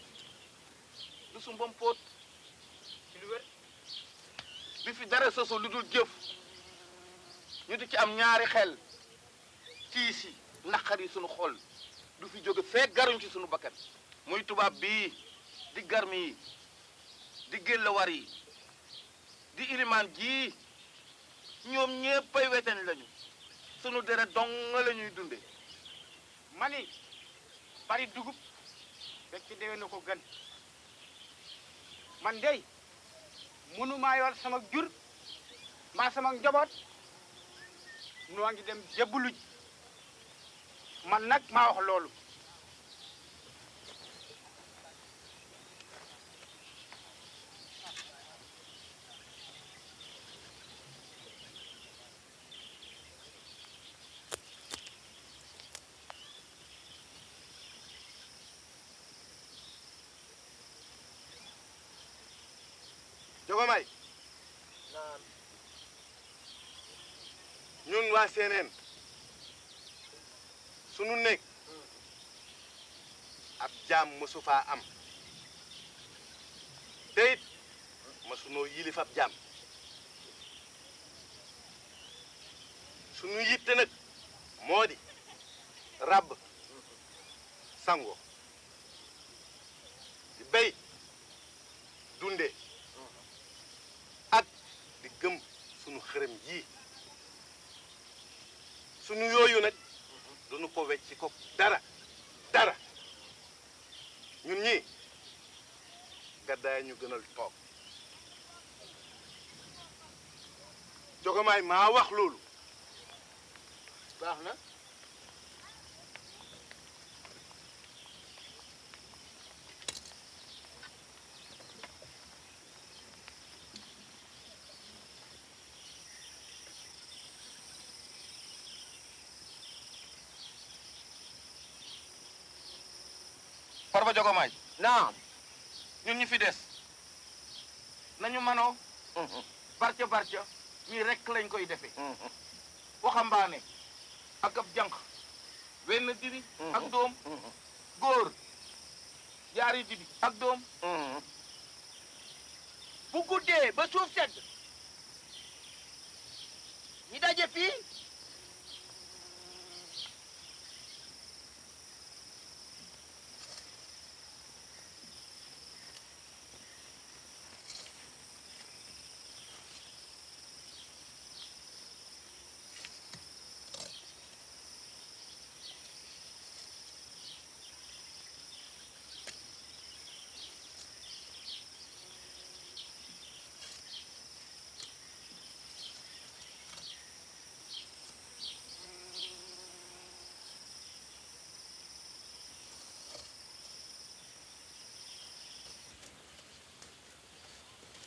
du su mbom póot ci lu wér bi fi dara sosu lu dul jëf ñu di ci am ñaari xel tiisi naqar yi sunu xol du fi jóge fekk garuñ ci sunu bakkan muy tubaab bii di garmi yi di géllawar yi di ilimaan jii ñoom ñéppay weten lañu sunu deret dong la ñuy dunde mani bari dugub fekk ci déwén na ko gën man dey mënumaa yor sama jur mbaa sama njaboot noo ngi dem jébbalu ji man nag maa wax loolu Jogomaay ñun waa Seeneen sunu nekk ab jaam mësu faa am te it mësunoo yilif ab jaam sunu yitte nag moo di ràbb sango di béy dunde ak di gëm sunu xërëm yii sunu yooyu nag duñu ko wecci ko dara ñun ñii gaddaay ñu gënal toog Jogomaay maa wax loolu baax na Farba Jogomaay naam ñun ñi fi des nañu manoo barca ñi rekk lañ koy defe waxambaane ak ab jànq wenn dibi ak doom góor jaari dibi ak doom bu guddee ba suuf sedd ñi daje fii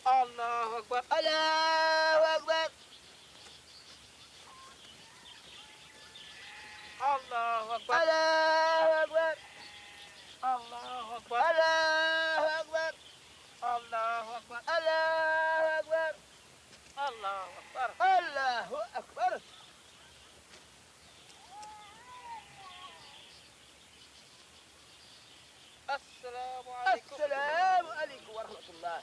Allahu akbar Allahu akbar Allahu akbar Allahu akbar assalaamu aleykum wa rahmatullah.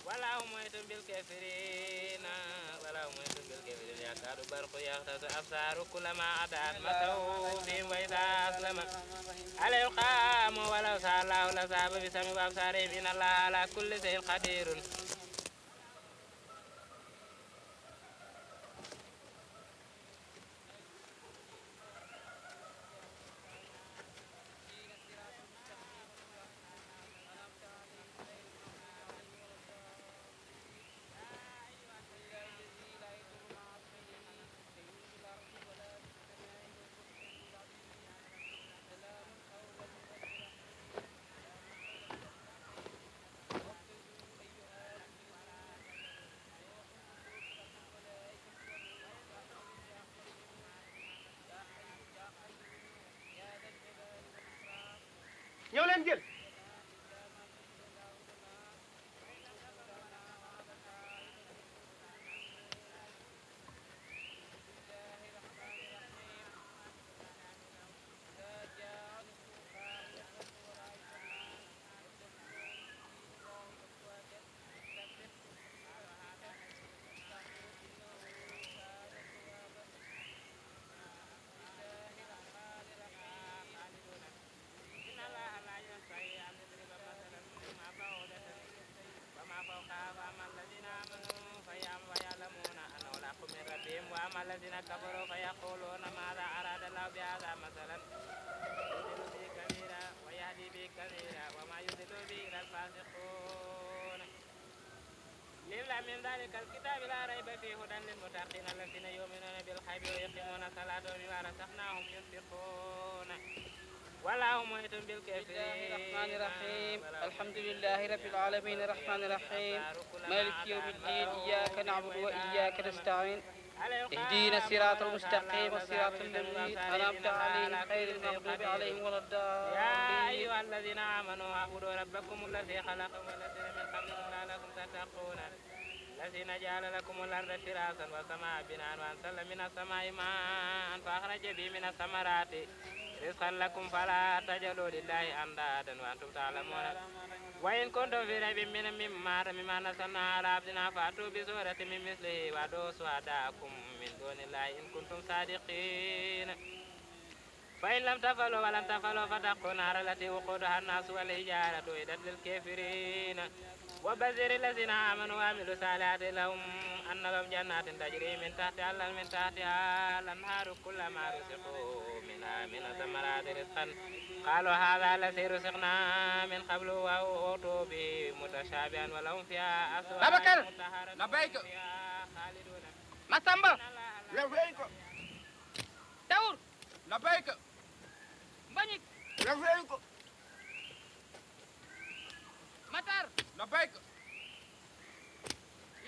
ولا هم بالكافرين ولا هم بالكافرين يكاد برق يختص أبصار كلما أدعت مسوا بهم وإذا أسلم على يقام ولو سأل الله لذهب بسمع وأبصارهم إن الله على كل شيء قدير ñëw leen jël وأما الذين كفروا فيقولون ماذا أراد الله بهذا مثلا يضل به كثيرا ويهدي به كثيرا وما يضل به إلا الفاسقون لله من ذلك الكتاب لا ريب فيه هدى للمتقين الذين يؤمنون بالغيب ويقيمون الصلاة ومما رزقناهم ينفقون ولا هم محيط بالكافرين. الرحمن الرحيم الحمد لله رب العالمين الرحمن الرحيم مالك يوم الدين إياك نعبد وإياك نستعين اهدينا الصراط المستقيم الصراط الذين أنعمت عليهم غير المغضوب عليهم ولا الضالين. يا أيها الذين آمنوا اعبدوا ربكم الذي خلقكم والذين من قبلكم لعلكم تتقون الذين جعل لكم الأرض فراشا والسماء بناء وأنزل من السماء ماء فأخرج به من الثمرات رزقا لكم فلا تجعلوا لله أندادا وأنتم تعلمون وإن كنتم في ريب مما نزلنا على عبدنا فأتوا بسورة من مثله وادعوا شهداءكم من دون الله إن كنتم صادقين فإن لم تفعلوا ولم تفعلوا فاتقوا النار التي وقودها الناس والحجارة أعدت للكافرين وبشر الذين آمنوا وعملوا الصالحات لهم أن لهم جنات تجري من تحتها الأنهار كلما رزقوا منها من ثمرات رزقا قالوا هذا الذي رزقنا من قبل وأوتوا به متشابها ولهم فيها أزواج مطهرة لبيك خالدون. Masamba لبيك Daour لبيك Mbagnick لبيك Matar لبيك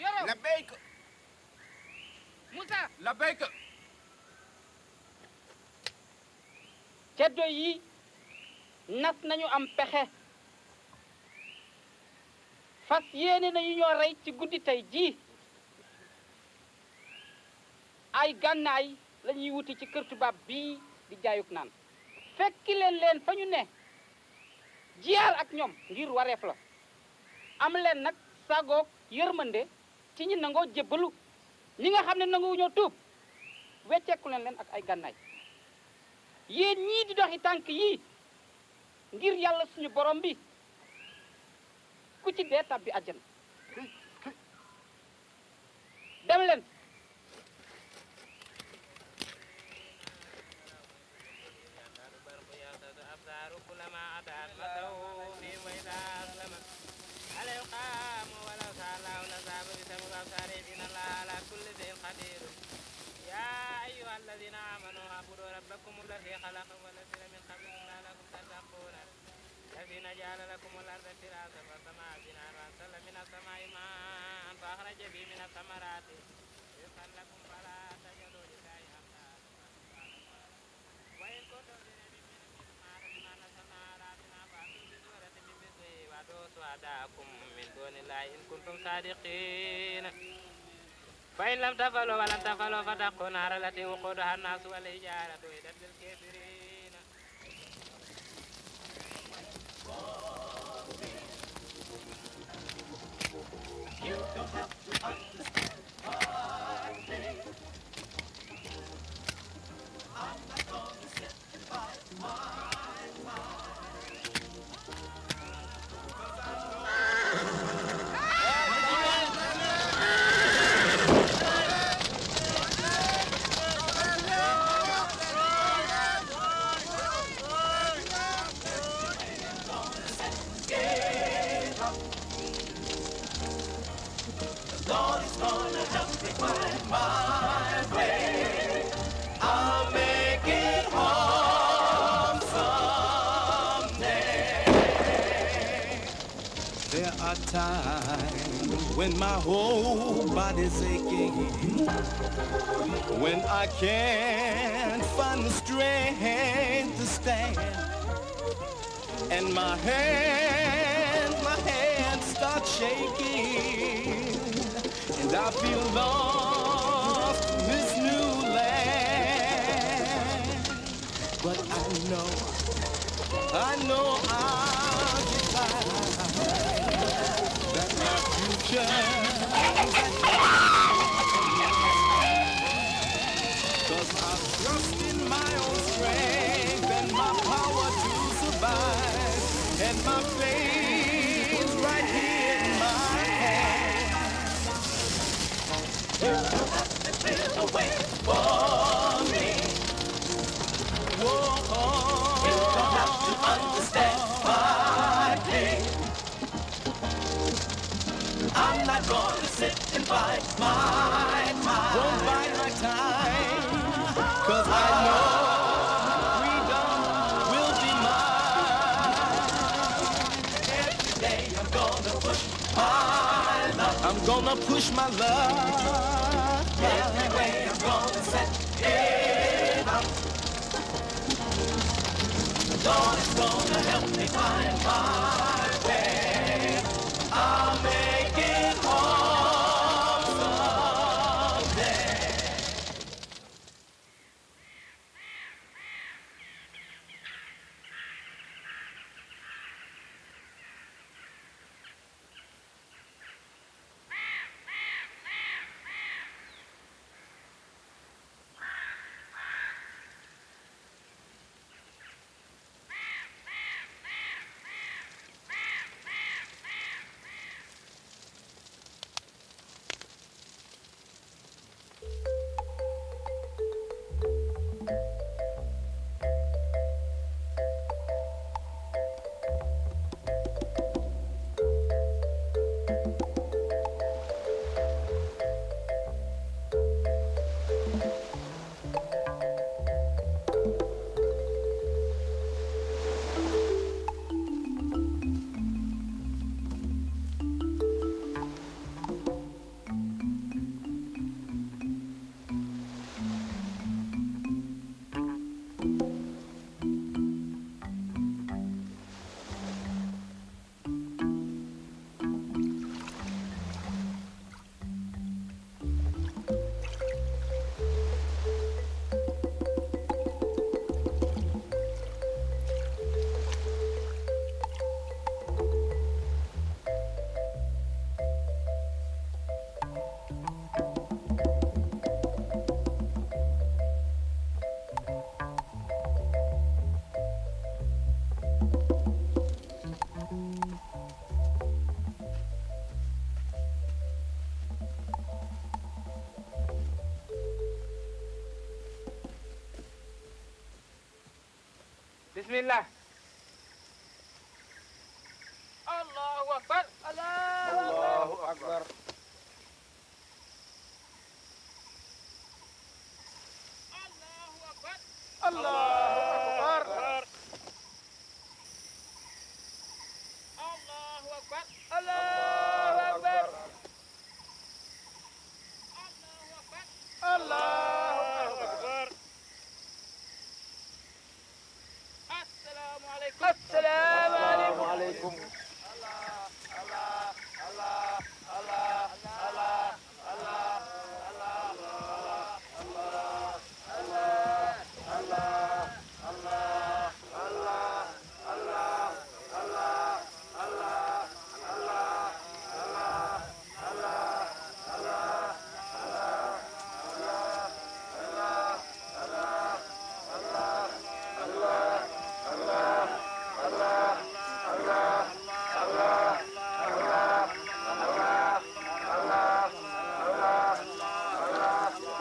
Yoro لبيك Moussa لبيك ceddo yi nas nañu am pexe fas yéene nañu ñoo rey ci guddi tey jii ay gànnaay la ñuy wuti ci kër tubaab bii di jaayuk naan fekki leen fa ñu ne jiyaar ak ñoom ngir wareef la am leen nag sagoog yërmande ci ñi nangoo jébbalu ñi nga xam ne nanguwu ñoo tuub wecceeku leen ak ay gànnaay yéen ñii di doxi tànk yii ngir yàlla suñu borom bi ku ci dee tabbi àjjana dem leen يا أيها الذين آمنوا اعبدوا ربكم الذي خلقكم والذين من قبلكم لعلكم تتقون الذين جعل لكم الأرض فراشا والسماء بناء وأنزل من السماء ماء فأخرج به من الثمرات رزقا لكم فلا تجعلوا لله أندادا وإن كنتم في ريب مما نزلنا على عبدنا فأتوا بسورة من مثله وادعوا شهداءكم من دون الله إن كنتم صادقين فإن لم تفعلوا ولن تفعلوا فاتقوا النار التي وقودها الناس والحجارة أعدت للكافرين. You don't have to understand why I'm not gonna sit and fight my mind. 'Cause I know God is gonna help me find my way. I'll make it home someday. There are times when my whole body's aching, when I can't find the strength to stand, and my hands start shaking, and I feel lost in this new land. But I know I'll get by. That my future is at hand. 'Cause I trust in my own strength and my power to survive, and my faith right here in my hand. You don't have to clear the way for me. Whoa. You don't have to understand my pain. I'm not gonna sit and bide my time. Won't bide my time. 'Cause I know freedom will be mine. Every day I'm gonna push my luck. I'm gonna push my luck. Every way I'm gonna set it up. The Lord is gonna help me find my way. I'll make it home someday. bismillah. Allahu akbar. Allahu akbar. Allahu akbar. Allahu akbar. Allahu akbar. Allahu akbar. Assalamu alaikum. Assalamu alaikum.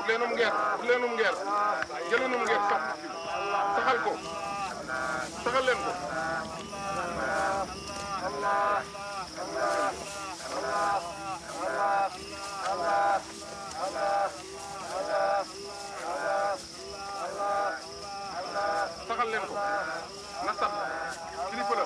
leenum ngeer leenum ngeer jëleenum ngeer saxal ko saxal leen ko saxal leen ko na sax kilifa la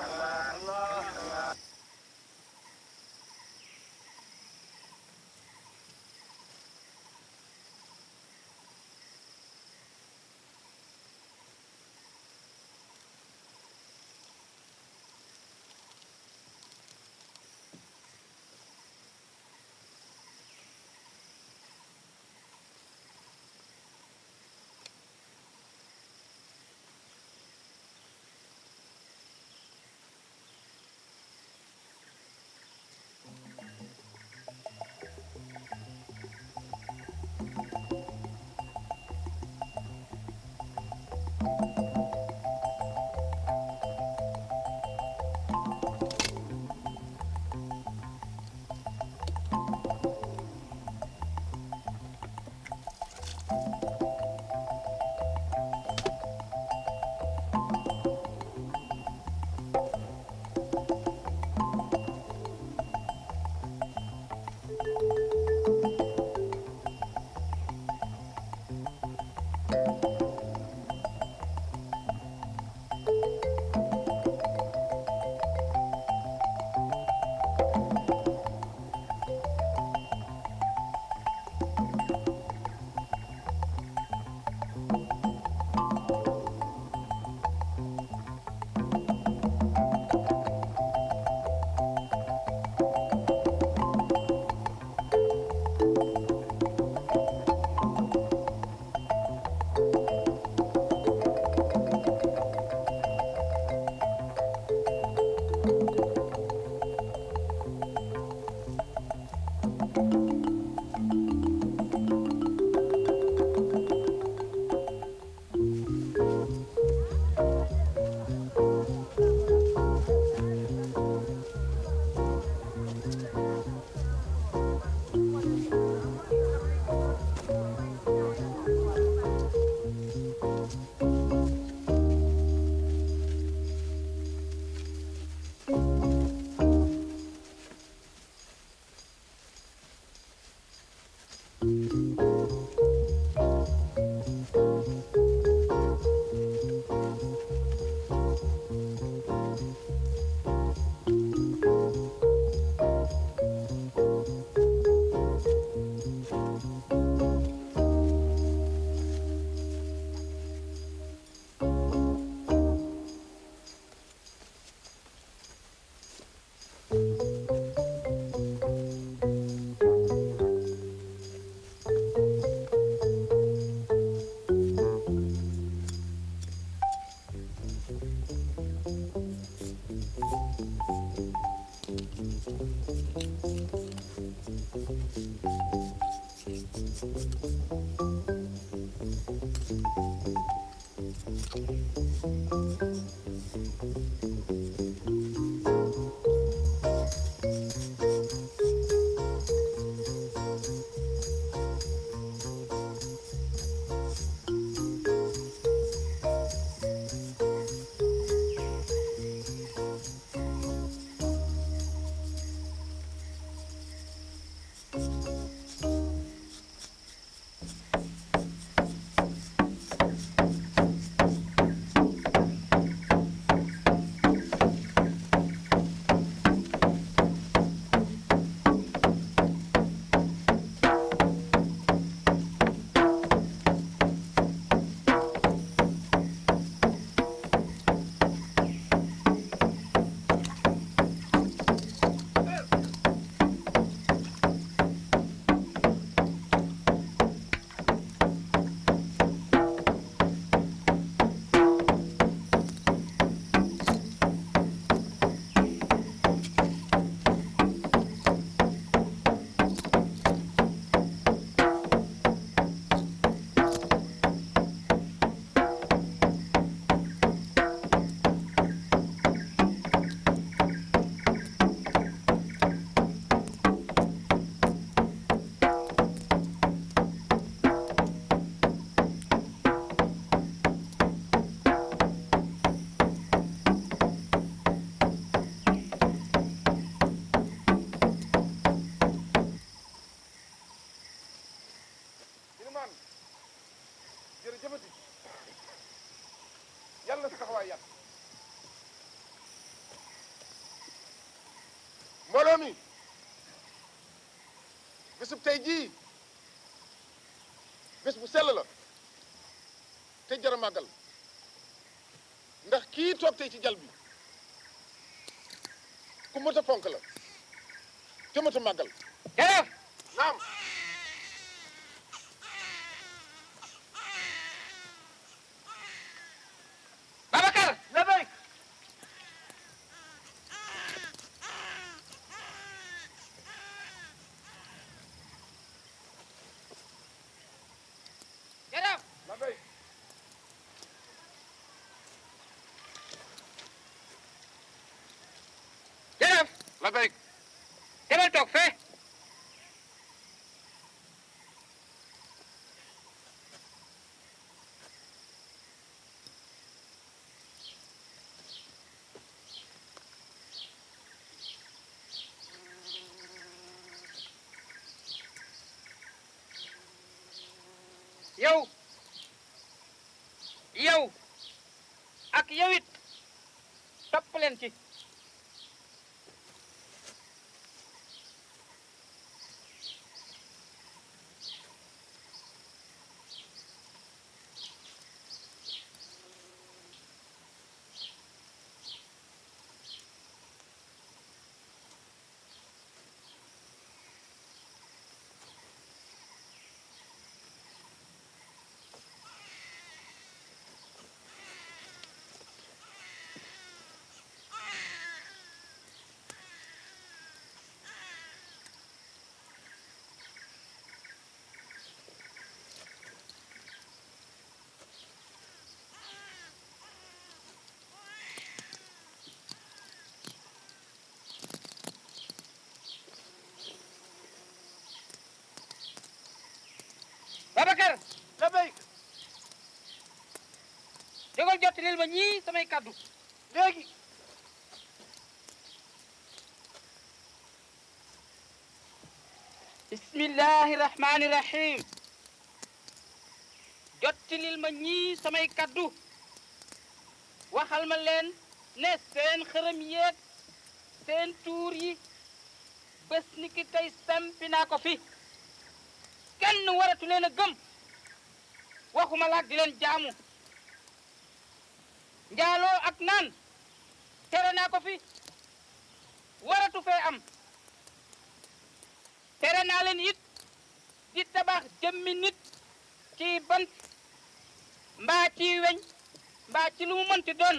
bésub tey jii bés bu sell la te jar a màggal ndax kii toog tey ci jal bi ku mot a fonk la te mot a màggal. jërëjëf. naam. Babacar. la béy. jërëjëf. la béy. jërëjëf. la béy. demal toog fee. yow ak yow it topp leen ci. Babacar. la béy. jógal jottalil ma ñii samay kaddu. léegi. bismillahi rahmani rahim. jottalil ma ñii samay kaddu. waxal ma leen ne seen xërëm yeeg seen tuur yi bés ni ki tey sampi naa ko fi. kenn waratu leen a gëm waxuma laak di leen jaamu njaaloo ak naan tere naa ko fi waratu fee am tere naa leen it di tabax jëmmi nit ci bant mbaa ci weñ mbaa ci lu mu mënti doon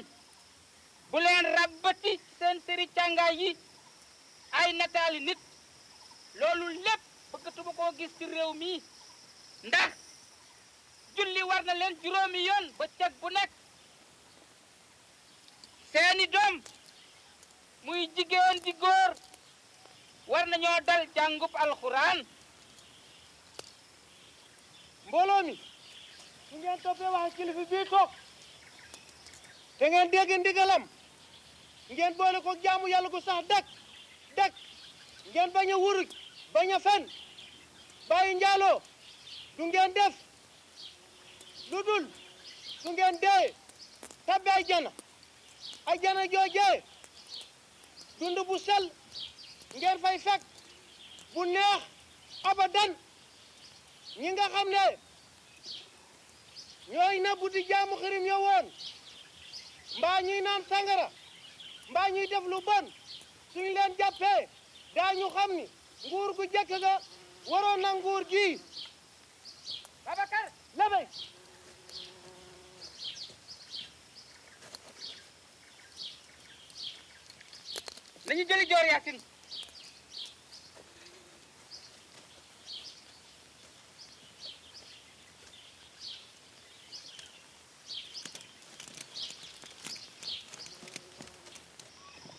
bu leen rabbati seen sëri càngaay yi ay nataali nit loolu lépp bëggatuma koo gis ci réew mi ndax julli war na leen juróomi yoon bëccëg bu nekk seeni doom muy jigéen di góor war nañoo dal jàngub alxuraan. mbooloo mi su ngeen toppee wax kilifa bii toog te ngeen dégg ndigalam ngeen boole ko jaamu yàlla gu sax dak ngeen bañ a wuruj bañ a fen bàyyi njaaloo du ngeen def lu dul su ngeen dee tabbi ajjana joojee dund bu sel ngeen fay fekk bu neex abadan ñi nga xam ne ñooy na bu di jaamu xërim yo woon mbaa ñuy naan sangara mbaa ñuy def lu bon suñ leen jàppee daañu xam ni nguur gu jëkk ga waroon na nguur ji. Babacar la bay. nañu jëli joor Yaasin.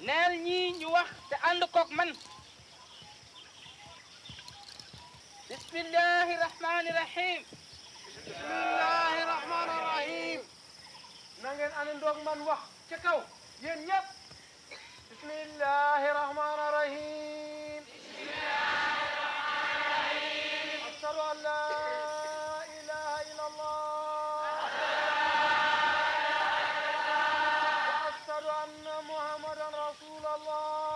neel ñii ñu wax te ànd koog man. bismillahi rahmani rahim. bismillahi rahmani rahim. na ngeen àndandoog man wax ca kaw yéen ñëpp. bismillahi rahmani rahim. bismillahi rahmani rahim. ashhadu an la ilaha illallah. wa ashhadu anna muhammadan rasulullah.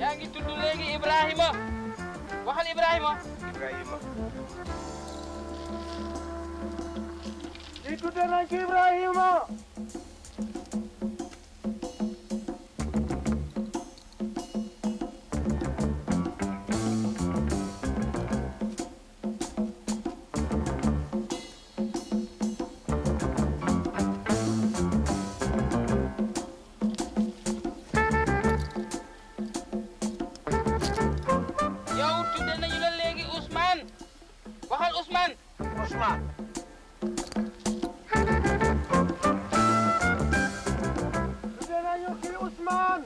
yaa ngi tudd léegi Ibrahima waxal Ibrahima. Ibrahima. lii tudde nañ ci Ibrahima. yow tudde nañu la léegi Ousmane waxal Ousmane. Ousmane. tudde nañu kii Ousmane.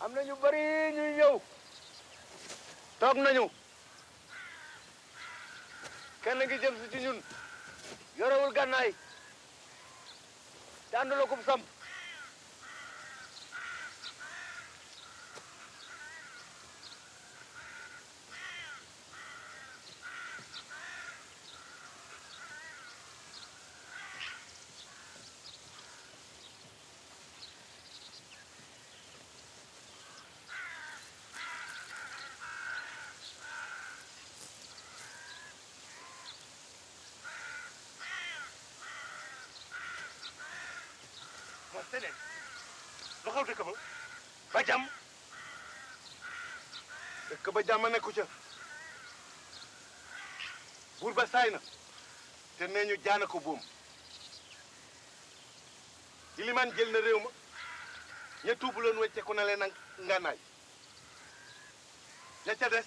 am na ñu bari ñuy ñëw toog nañu kenn ngi jëm si ci ñun yorewul gànnaay te ànduloo kum samp Sénégal lu xew dëkk ba ba jàmm dëkk ba jàmm nekku ca buur ba saay na te nee ñu jaana ko buum ilimaan jël na réew ma ña tuubuloon wecceeku na leen ngànnaay ña ca des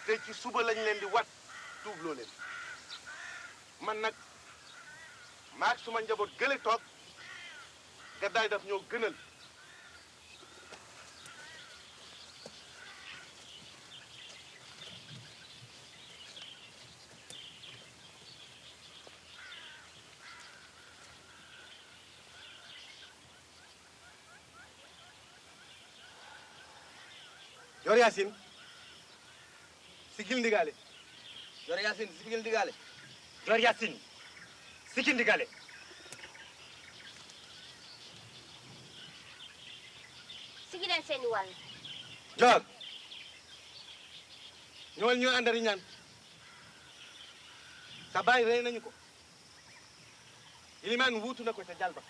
tey ci suba lañ leen di wat tuubloo leen man nag maag suma njaboot gële toog gaddaay daf ñoo gënal Yor Yaasin sigil ndigaale Yor Yaasin sigil ndigaale Yor Yaasin sigil ndigaale sigi leen seeni wàll. Joor ñëwal ñu àndari ñaan sa baay rey nañu ko ilimaan wuutu na ko ca jal ba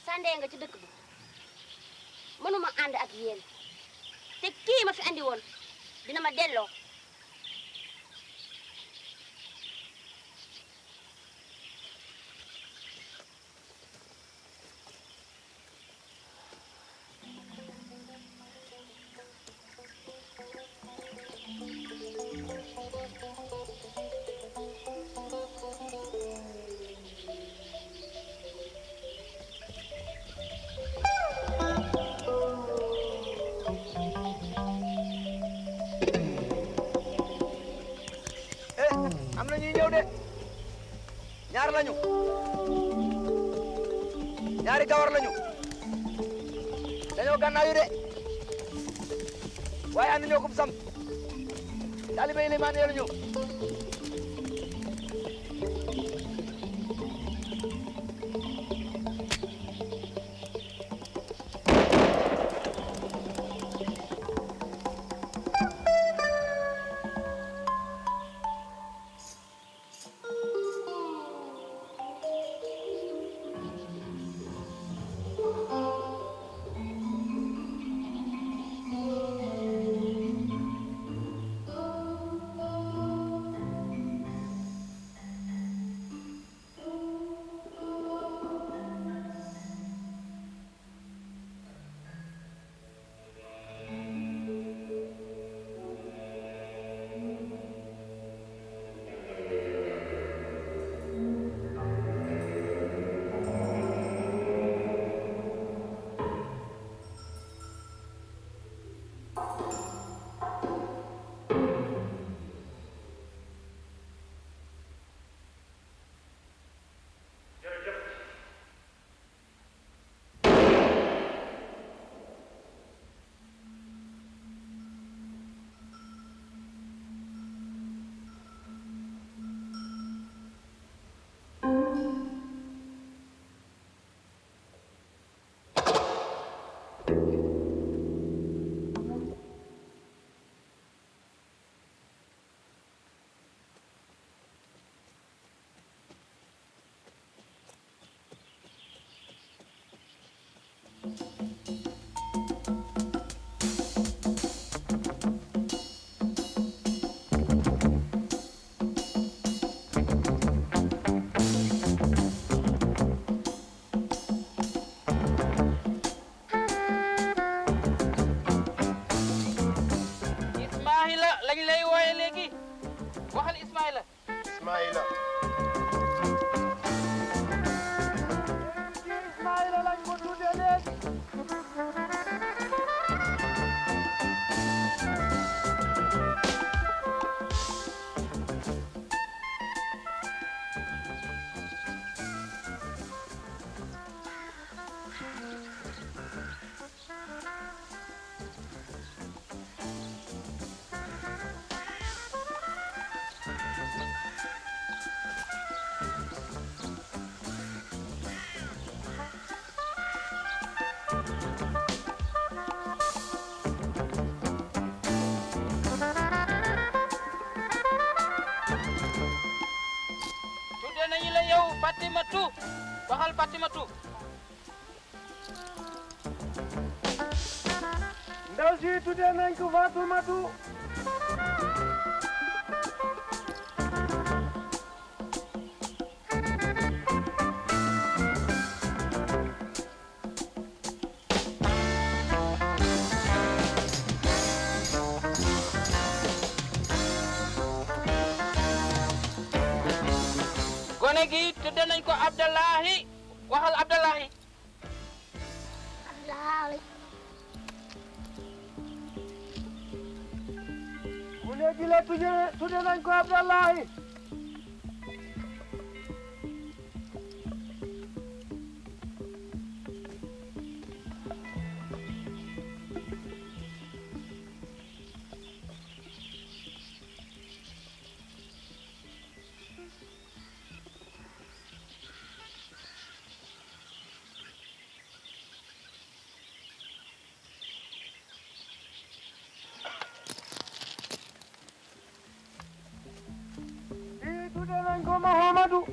sàndee nga ci dëkk bi mënuma ànd ak yéen te kii ma fi andi woon dina ma delloo. am na ñuy ñëw de ñaar lañu ñaari gawar lañu dañoo gànnaayu de waaye ànd ñoo kum sam taalibe Ilimaan yeelu ñu Ismaïla lañ lay wooye léegi waxal Ismaïla. Ismaïla. Ismaïla lañ ko tuddee léegi. tudde nañu la yow Fatimatu waxal Fatimatu. ndaw si tuddee nañ ko Fatimatu. gone gi tudde nañ ko Abdallahi waxal Abdallahi. Abdoulaye. mu ne gi la tuddee nañ ko Abdallahi. tuddee nañ ko Mahamadou.